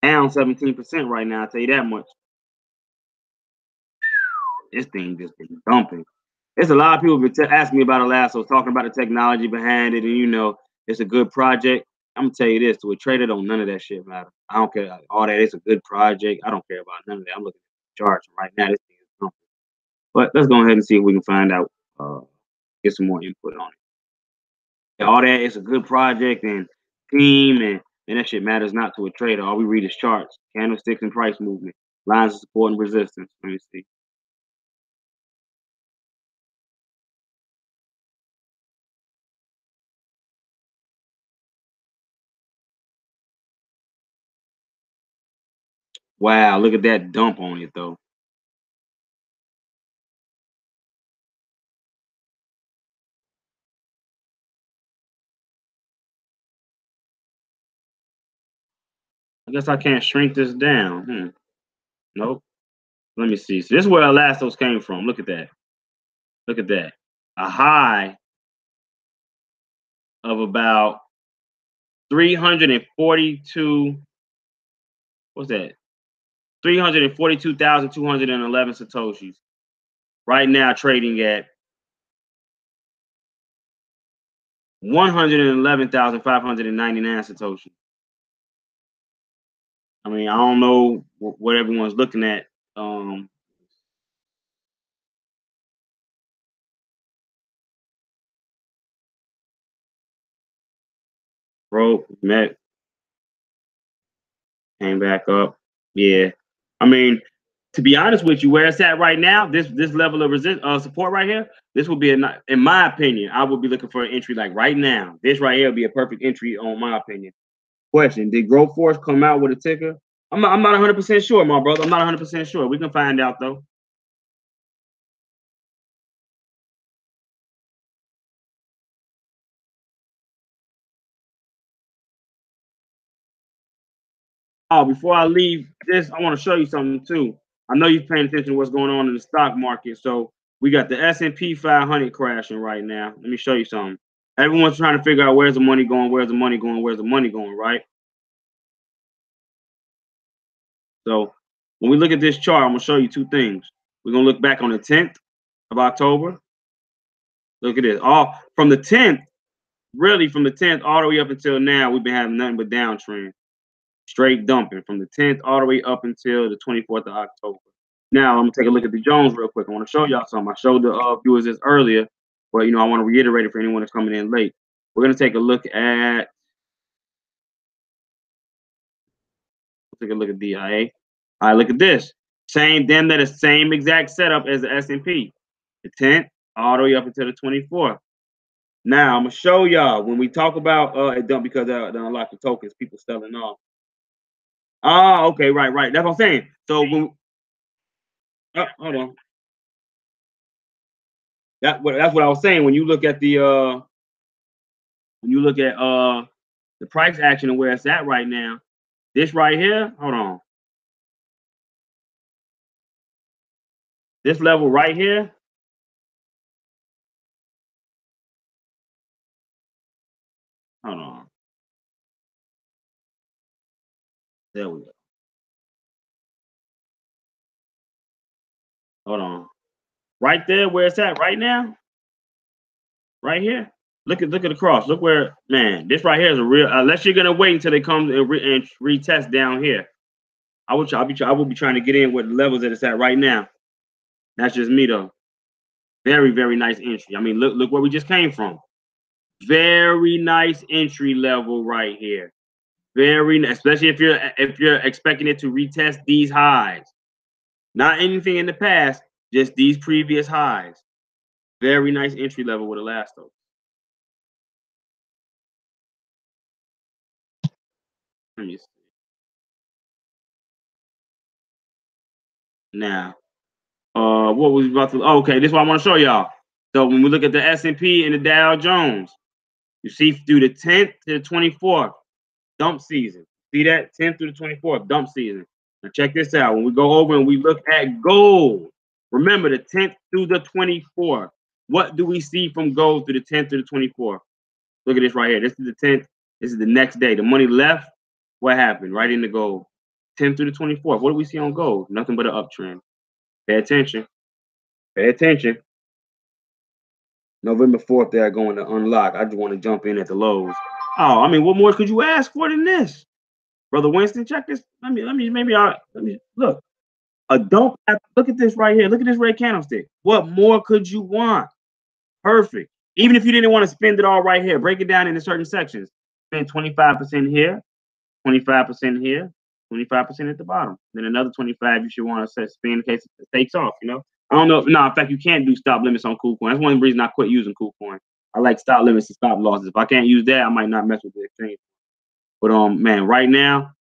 [SPEAKER 1] Down 17% right now. I'll tell you that much. This thing just been dumping. There's a lot of people been asking me about Elasto, talking about the technology behind it, and it's a good project. I'm gonna tell you this: to a trader, don't none of that shit matter. I don't care all that. It's a good project. I don't care about none of that. I'm looking at the charts right now. This thing is dumping. But let's go ahead and see if we can find out, get some more input on it. Yeah, all that is a good project and team, and that shit matters not to a trader. All we read is charts, candlesticks, and price movement, lines of support and resistance. Let me see. Wow, look at that dump on it though. I guess I can't shrink this down. Nope. Let me see. So this is where Elastos came from. Look at that. Look at that. A high of about 342. What's that? 342,211 Satoshis. Right now trading at 111,599 Satoshis. I mean, I don't know what everyone's looking at. Broke, met, came back up. Yeah. I mean, to be honest with you, where it's at right now, this level of support right here, this will be in my opinion, I would be looking for an entry like right now. This right here would be a perfect entry on my opinion. Question: did Growth Force come out with a ticker? I'm not 100% sure, my brother. I'm not 100% sure. We can find out though. Oh, before I leave this, I want to show you something too. I know you're paying attention to what's going on in the stock market. So we got the S&P 500 crashing right now. Let me show you something. Everyone's trying to figure out where's the money going, where's the money going, where's the money going, right? So when we look at this chart, I'm gonna show you two things. We're gonna look back on the 10th of October. Look at this. All from the 10th, really from the 10th all the way up until now, we've been having nothing but downtrend. Straight dumping from the 10th all the way up until the 24th of October. Now I'm gonna take a look at the Jones real quick. I want to show y'all something. I showed the viewers this earlier, but I want to reiterate it for anyone that's coming in late. We're gonna take a look at DIA. All right, look at this. Same, damn, that is same exact setup as the S&P. The 10th all the way up until the 24th. Now I'm gonna show y'all when we talk about it dump because they unlock the tokens, people selling off. Oh, okay, right. That's what I'm saying. So when hold on. That's what I was saying. When you look at the the price action and where it's at right now, this right here, hold on. This level right here. Hold on. There we go. Hold on. Right there where it's at right now. Right here. Look at the cross. Look where, man, this right here is a real, unless you're gonna wait until they come and retest down here. I will be trying to get in with the levels that it's at right now. That's just me though. Very, very nice entry. I mean, look where we just came from. Very nice entry level right here. Very nice, especially if you're expecting it to retest these highs. Not anything in the past, just these previous highs. Very nice entry level with Elasto. Let me see. Now, what was we about to? Oh, okay, this is what I want to show y'all. So when we look at the S&P and the Dow Jones, you see through the 10th to the 24th, dump season. See that 10th through the 24th, dump season. Now check this out. When we go over and we look at gold, remember the 10th through the 24th. What do we see from gold through the 10th to the 24th? Look at this right here. This is the 10th. This is the next day. The money left. What happened? Right into gold. 10th through the 24th. What do we see on gold? Nothing but an uptrend. Pay attention. Pay attention. November 4th, they're going to unlock. I just want to jump in at the lows. Oh, I mean, what more could you ask for than this? Brother Winston, check this. Let me look. Look at this right here. Look at this red candlestick. What more could you want? Perfect. Even if you didn't want to spend it all right here, break it down into certain sections. Spend 25% here, 25% here, 25% at the bottom. Then another 25 you should want to spend in case it takes off, you know? I don't know. No, in fact, you can't do stop limits on KuCoin. That's one of the reasons I quit using KuCoin. I like stop limits and stop losses. If I can't use that, I might not mess with the exchange. But man, right now,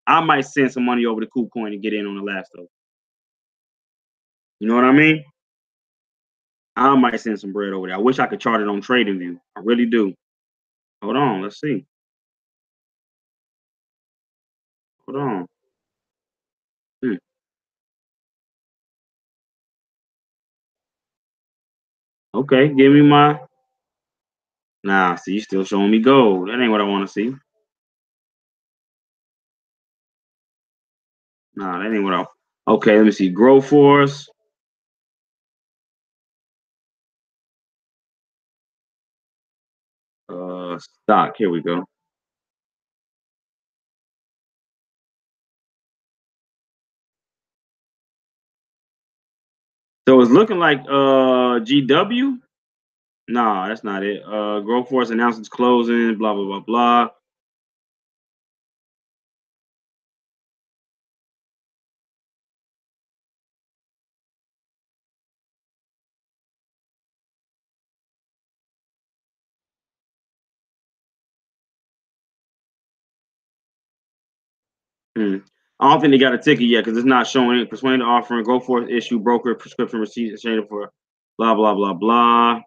[SPEAKER 1] I might send some money over to KuCoin and get in on the last though. You know what I mean? I might send some bread over there. I wish I could chart it on TradingView. I really do. Hold on, let's see. Hold on. Okay, give me my. Nah, see, you still showing me gold. That ain't what I want to see. Nah, that ain't what I. Okay, let me see. Growforce. Stock. Here we go. So it's looking like GW. Nah, that's not it. Growforce announces closing. Blah blah blah blah. I don't think they got a ticket yet because it's not showing it. Persuading the offering. Growforce issue broker prescription receipts exchanged for blah blah blah blah.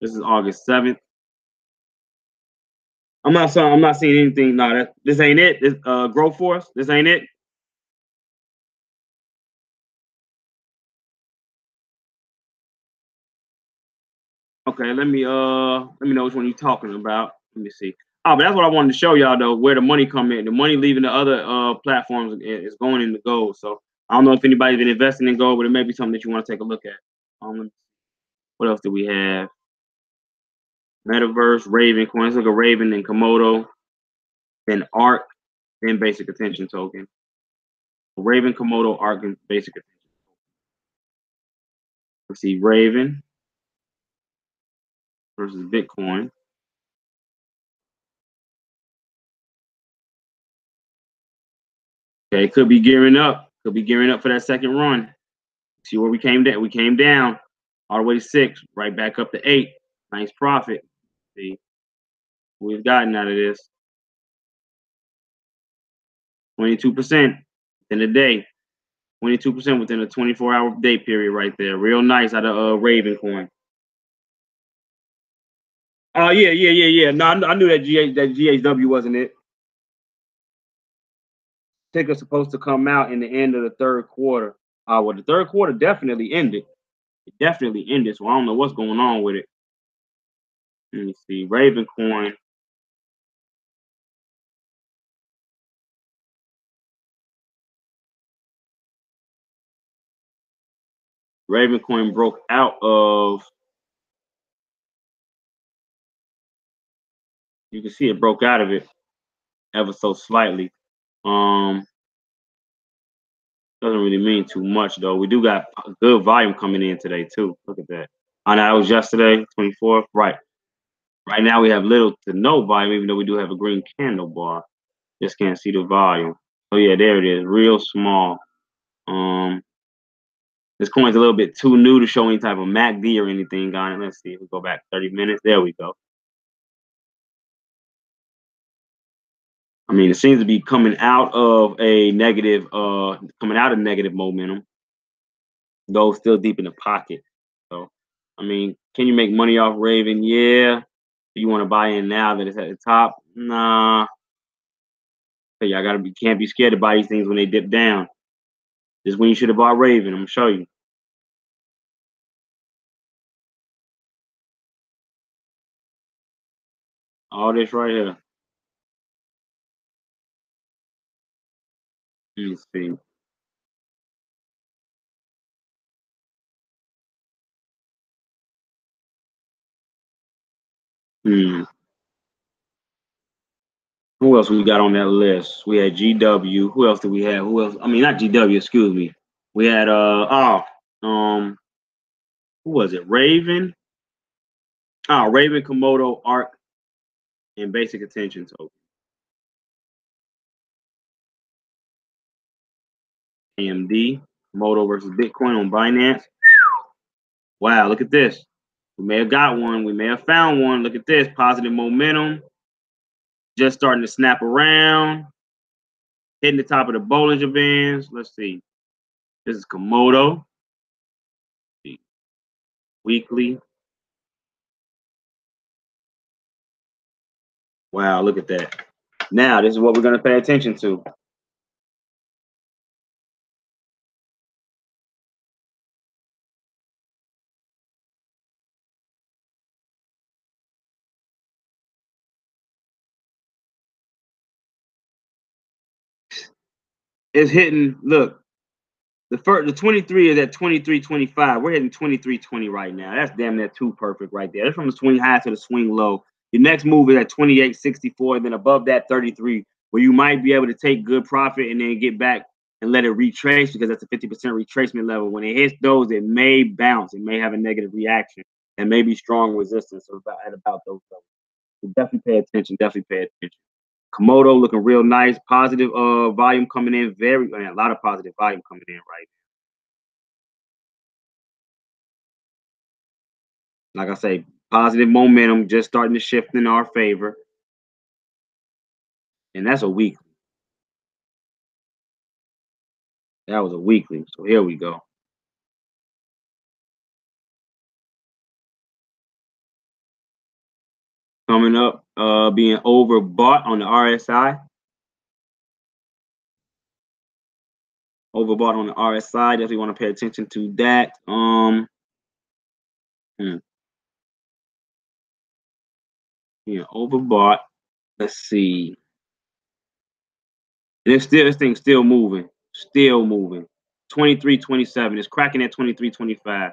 [SPEAKER 1] This is August 7th. I'm not seeing anything. No, this ain't it. This Growforce. This ain't it. Okay, let me know which one you're talking about. Let me see. Oh, but that's what I wanted to show y'all though, where the money come in. The money leaving the other platforms is going into gold. So I don't know if anybody's been investing in gold, but it may be something that you want to take a look at. What else do we have? Metaverse, Raven coins. Look at Raven and Komodo, then ARK, then Basic Attention Token. Raven, Komodo, ARK, and Basic Attention. Let's see, Raven versus Bitcoin. Okay, could be gearing up. Could be gearing up for that second run. See where we came down. We came down all the way to 6, right back up to 8. Nice profit. See what we've gotten out of this. 22% in a day. 22% within a 24-hour day period right there. Real nice out of Raven coin. Yeah. No, I knew that GHW wasn't it. Ticker's supposed to come out in the end of the third quarter. Well, the third quarter definitely ended. It definitely ended, so I don't know what's going on with it. Let me see. Raven coin. Raven coin broke out of. You can see it broke out of it ever so slightly. Doesn't really mean too much though. We do got good volume coming in today too. Look at that. I know that was yesterday, 24th. Right. Right now we have little to no volume, even though we do have a green candle bar. Just can't see the volume. Oh yeah, there it is. Real small. This coin's a little bit too new to show any type of MACD or anything on it. Let's see if we go back 30 minutes. There we go. I mean, it seems to be coming out of negative momentum, though still deep in the pocket. So, I mean, can you make money off Raven? Yeah. Do you want to buy in now that it's at the top? Nah. So yeah, can't be scared to buy these things when they dip down. This is when you should have bought Raven. I'm gonna show you. All this right here. Let me see. Hmm. Who else we got on that list? We had GW. Who else did we have? Who else? I mean, not GW. Excuse me. We had who was it? Raven. Oh, Raven, Komodo, Arc, and Basic Attention Token. AMD, Komodo versus Bitcoin on Binance. Wow, look at this. We may have got one. We may have found one. Look at this. Positive momentum. Just starting to snap around. Hitting the top of the Bollinger Bands. Let's see. This is Komodo. Weekly. Wow, look at that. Now, this is what we're going to pay attention to. It's hitting, look, the 23 is at 23.25. We're hitting 23.20 right now. That's damn near too perfect right there. That's from the swing high to the swing low. Your next move is at 28.64, and then above that 33, where you might be able to take good profit and then get back and let it retrace, because that's a 50% retracement level. When it hits those, it may bounce. It may have a negative reaction and maybe strong resistance at about those levels. So definitely pay attention. Definitely pay attention. Komodo looking real nice. Positive volume coming in. A lot of positive volume coming in right now. Like I say, positive momentum just starting to shift in our favor. And that's a weekly. That was a weekly. So here we go. Coming up, being overbought on the RSI. Overbought on the RSI. Definitely want to pay attention to that. Yeah, overbought. Let's see. And this thing's still moving. Still moving. 23.27. It's cracking at 23.25.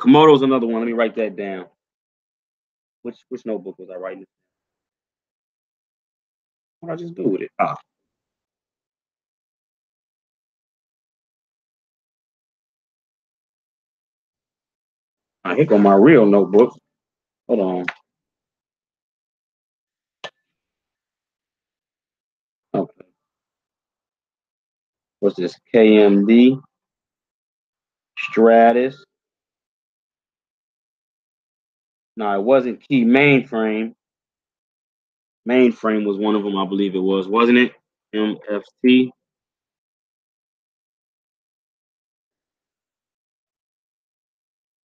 [SPEAKER 1] Komodo's another one. Let me write that down. Which notebook was I writing? What did I just do with it? Ah. Here go my real notebook. Hold on. Okay. What's this? KMD. Stratus. No, it wasn't Key Mainframe. Mainframe was one of them, I believe it was, wasn't it? MFT.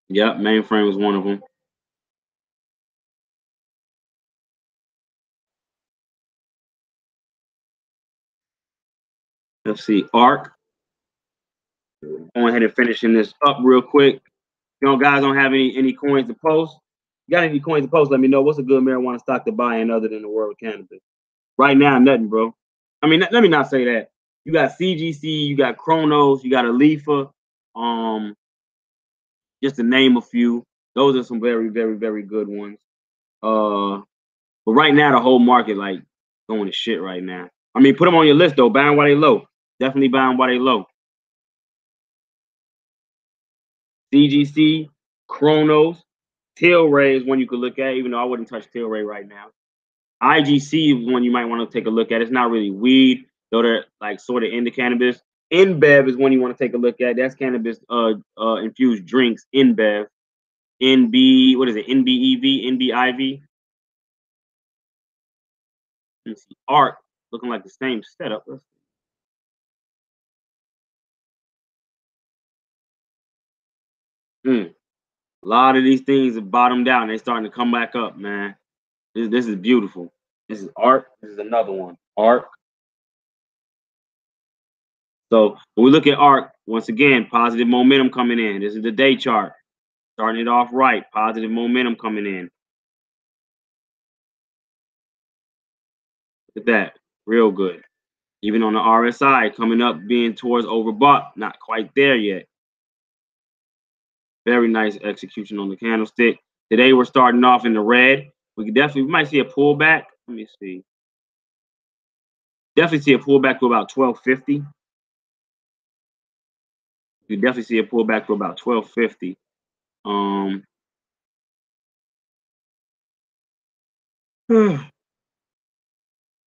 [SPEAKER 1] Yep, Mainframe was one of them. Let's see, ARC. Going ahead and finishing this up real quick. You know, guys don't have any coins to post. You got any coins to post? Let me know. What's a good marijuana stock to buy in other than the world of cannabis? Right now, nothing, bro. I mean, let me not say that. You got CGC, you got Chronos, you got Alifa, just to name a few. Those are some very, very, very good ones. But right now, the whole market like going to shit right now. I mean, put them on your list though. Buy them while they low. Definitely buy them while they low. CGC, Chronos, Tilray is one you could look at, even though I wouldn't touch Tilray right now. IGC is one you might want to take a look at. It's not really weed, though they're like sort of into cannabis. InBev is one you want to take a look at. That's cannabis infused drinks. InBev. NB, what is it? NBEV, NBIV. Let's see. ARC looking like the same setup. Let's see. A lot of these things have bottomed out and they're starting to come back up, man. This is beautiful. This is ARC. This is another one. ARC. So when we look at ARC, once again, positive momentum coming in. This is the day chart. Starting it off right. Positive momentum coming in. Look at that. Real good. Even on the RSI, coming up, being towards overbought. Not quite there yet. Very nice execution on the candlestick. Today, we're starting off in the red. We might see a pullback. Let me see. Definitely see a pullback to about 1250. You definitely see a pullback to about 1250.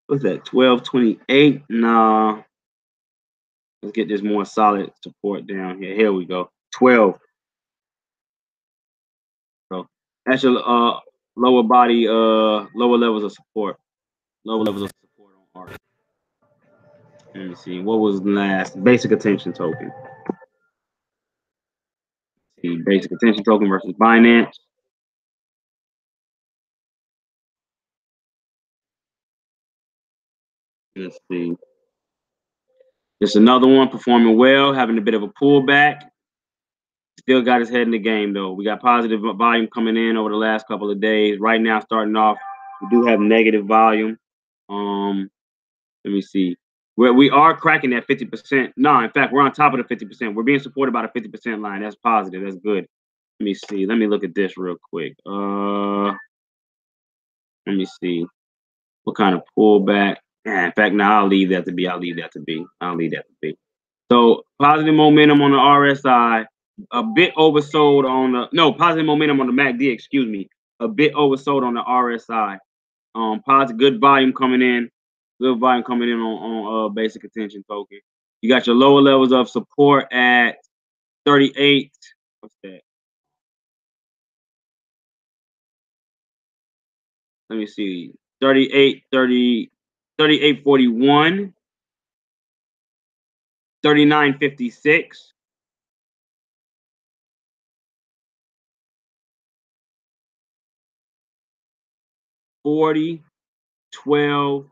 [SPEAKER 1] What's that? 1228. Nah. Let's get this more solid support down here. Here we go. 12. So that's your lower body, lower levels of support. Lower levels of support on ARK. Let me see. What was last? Basic attention token. See, basic attention token versus Binance. Let's see. Just another one performing well, having a bit of a pullback. Still got his head in the game, though. We got positive volume coming in over the last couple of days. Right now, starting off, we do have negative volume. Let me see. We are cracking that 50%. No, in fact, we're on top of the 50%. We're being supported by the 50% line. That's positive. That's good. Let me see. Let me look at this real quick. Let me see. What kind of pullback? In fact, no, I'll leave that to be. I'll leave that to be. So positive momentum on the RSI, a bit oversold on the positive momentum on the MACD, excuse me. A bit oversold on the RSI. Positive, good volume coming in. Good volume coming in on basic attention token. You got your lower levels of support at 38. What's that? Let me see. 38, 30, 38.41, 39.56. 40, 12,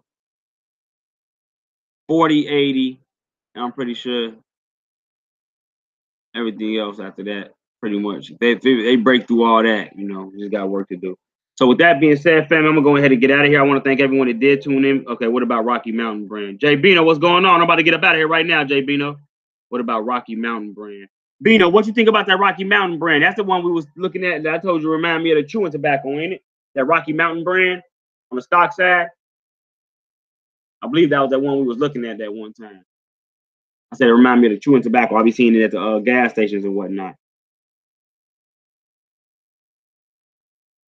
[SPEAKER 1] 40, 80. I'm pretty sure everything else after that, pretty much. They break through all that, just got work to do. So with that being said, fam, I'm gonna go ahead and get out of here. I want to thank everyone that did tune in. Okay, what about Rocky Mountain Brand? Jay Bino, what's going on? I'm about to get up out of here right now, Jay Bino. What about Rocky Mountain Brand? Bino, what you think about that Rocky Mountain Brand? That's the one we was looking at that I told you remind me of the chewing tobacco, ain't it? That Rocky Mountain Brand on the stock side. I believe that was that one we was looking at that one time. I said it remind me of the chewing tobacco. I'll be seeing it at the gas stations and whatnot.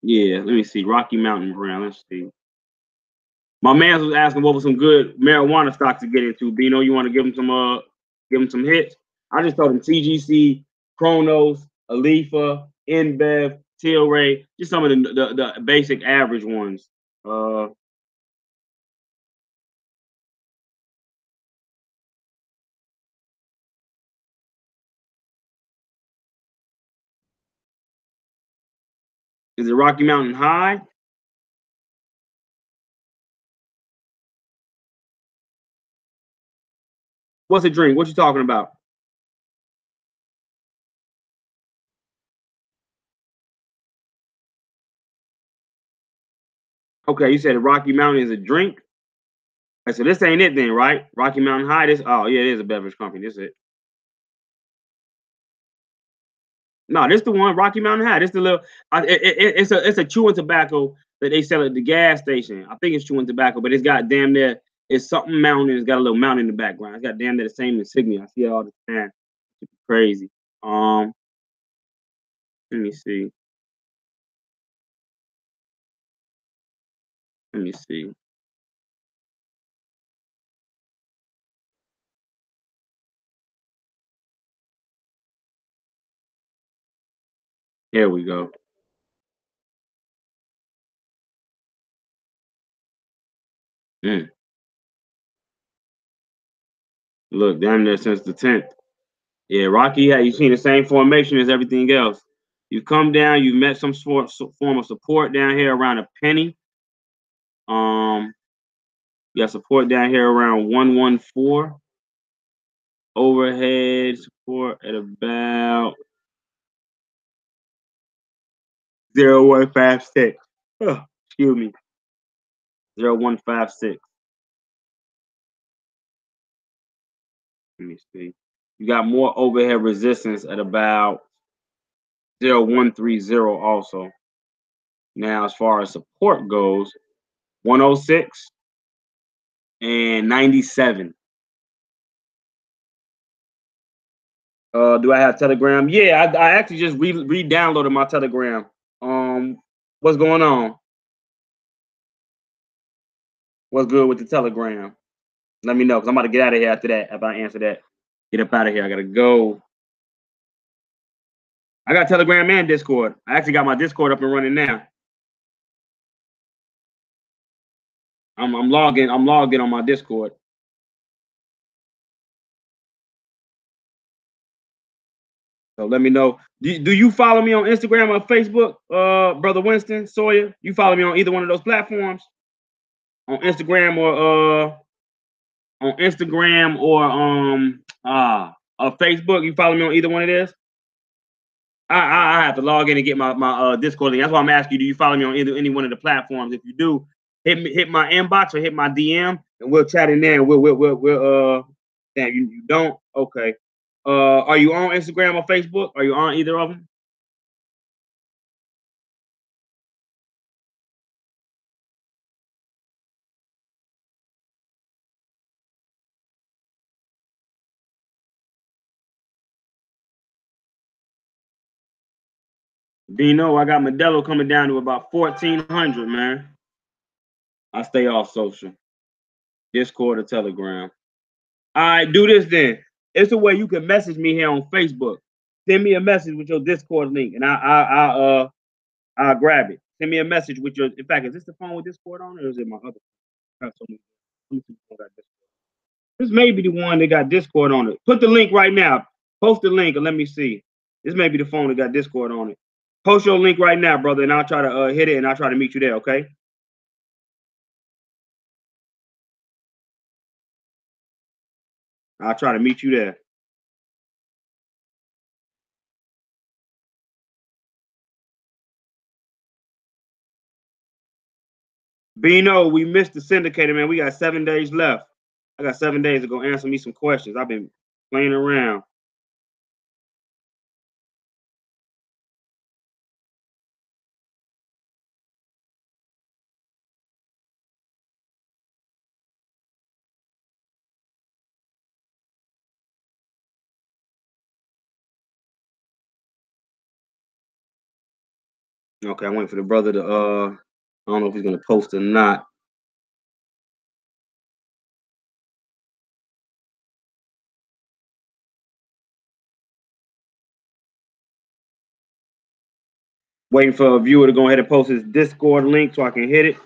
[SPEAKER 1] Yeah, let me see. Rocky Mountain Brand. Let's see. My man was asking what was some good marijuana stocks to get into. Bino, you want to give him some hits? I just told him TGC, Kronos, Alifa, InBev, Tilray, just some of the basic average ones. Is it Rocky Mountain High? What's a drink? What you talking about? Okay, you said Rocky Mountain is a drink. Okay, so this ain't it then, right? Rocky Mountain High. Oh yeah, it is a beverage company. This is it. No, this the one, Rocky Mountain High. This the little. It's a chewing tobacco that they sell at the gas station. I think it's chewing tobacco, but it's got damn near it's something mountain. It's got a little mountain in the background. It's got damn near the same insignia. I see it all the time. It's crazy. Let me see. Let me see. Here we go. Look, damn near since the 10th. Yeah, Rocky, you've seen the same formation as everything else. You've come down, you've met some form of support down here around a penny. You got support down here around 114. Overhead support at about 0.156. Oh, excuse me. 0.156. Let me see. You got more overhead resistance at about 0.130 also. Now, as far as support goes, 106 and 97. Do I have Telegram? Yeah, I actually just re-downloaded my Telegram. What's going on? What's good with the Telegram? Let me know, because I'm about to get out of here after that. If I answer that, get up out of here. I gotta go. I got Telegram and Discord. I actually got my Discord up and running now. I'm logged in on my Discord. So let me know. Do you follow me on Instagram or Facebook, Brother Winston Sawyer? You follow me on either one of those platforms? On Instagram or Facebook? You follow me on either one of this? I have to log in and get my Discord link. That's why I'm asking you, do you follow me on any one of the platforms? If you do, hit my inbox or hit my DM and we'll chat in there and we'll damn, you don't? Okay. Are you on Instagram or Facebook? Are you on either of them? Dino, I got Modelo coming down to about 1,400, man. I stay off social. Discord or Telegram. All right, do this then. It's a way you can message me here on Facebook. Send me a message with your Discord link, and I'll grab it. Send me a message with your. In fact, is this the phone with Discord on, or is it my other? This may be the one that got Discord on it. Put the link right now. Post the link and let me see. This may be the phone that got Discord on it. Post your link right now, brother, and I'll try to hit it, and I'll try to meet you there. Okay. I'll try to meet you there. Bino, we missed the syndicator, man. We got 7 days left. I got 7 days to go answer me some questions. I've been playing around. Okay, I'm waiting for the brother to I don't know if he's gonna post or not. Waiting for a viewer to go ahead and post his Discord link so I can hit it.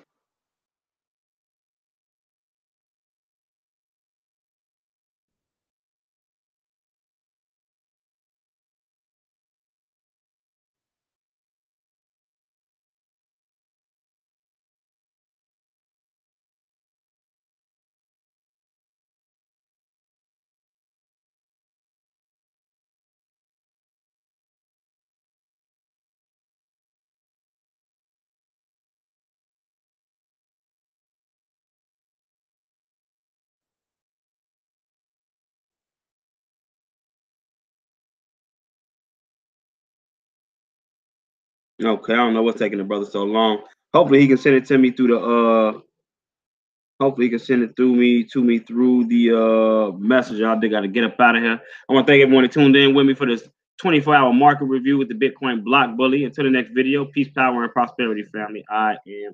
[SPEAKER 1] Okay, I don't know what's taking the brother so long. Hopefully he can send it to me through the hopefully he can send it through the messenger. I gotta get up out of here. I want to thank everyone that tuned in with me for this 24-hour market review with the Bitcoin Block Bully. Until the next video, peace, power, and prosperity, family. I am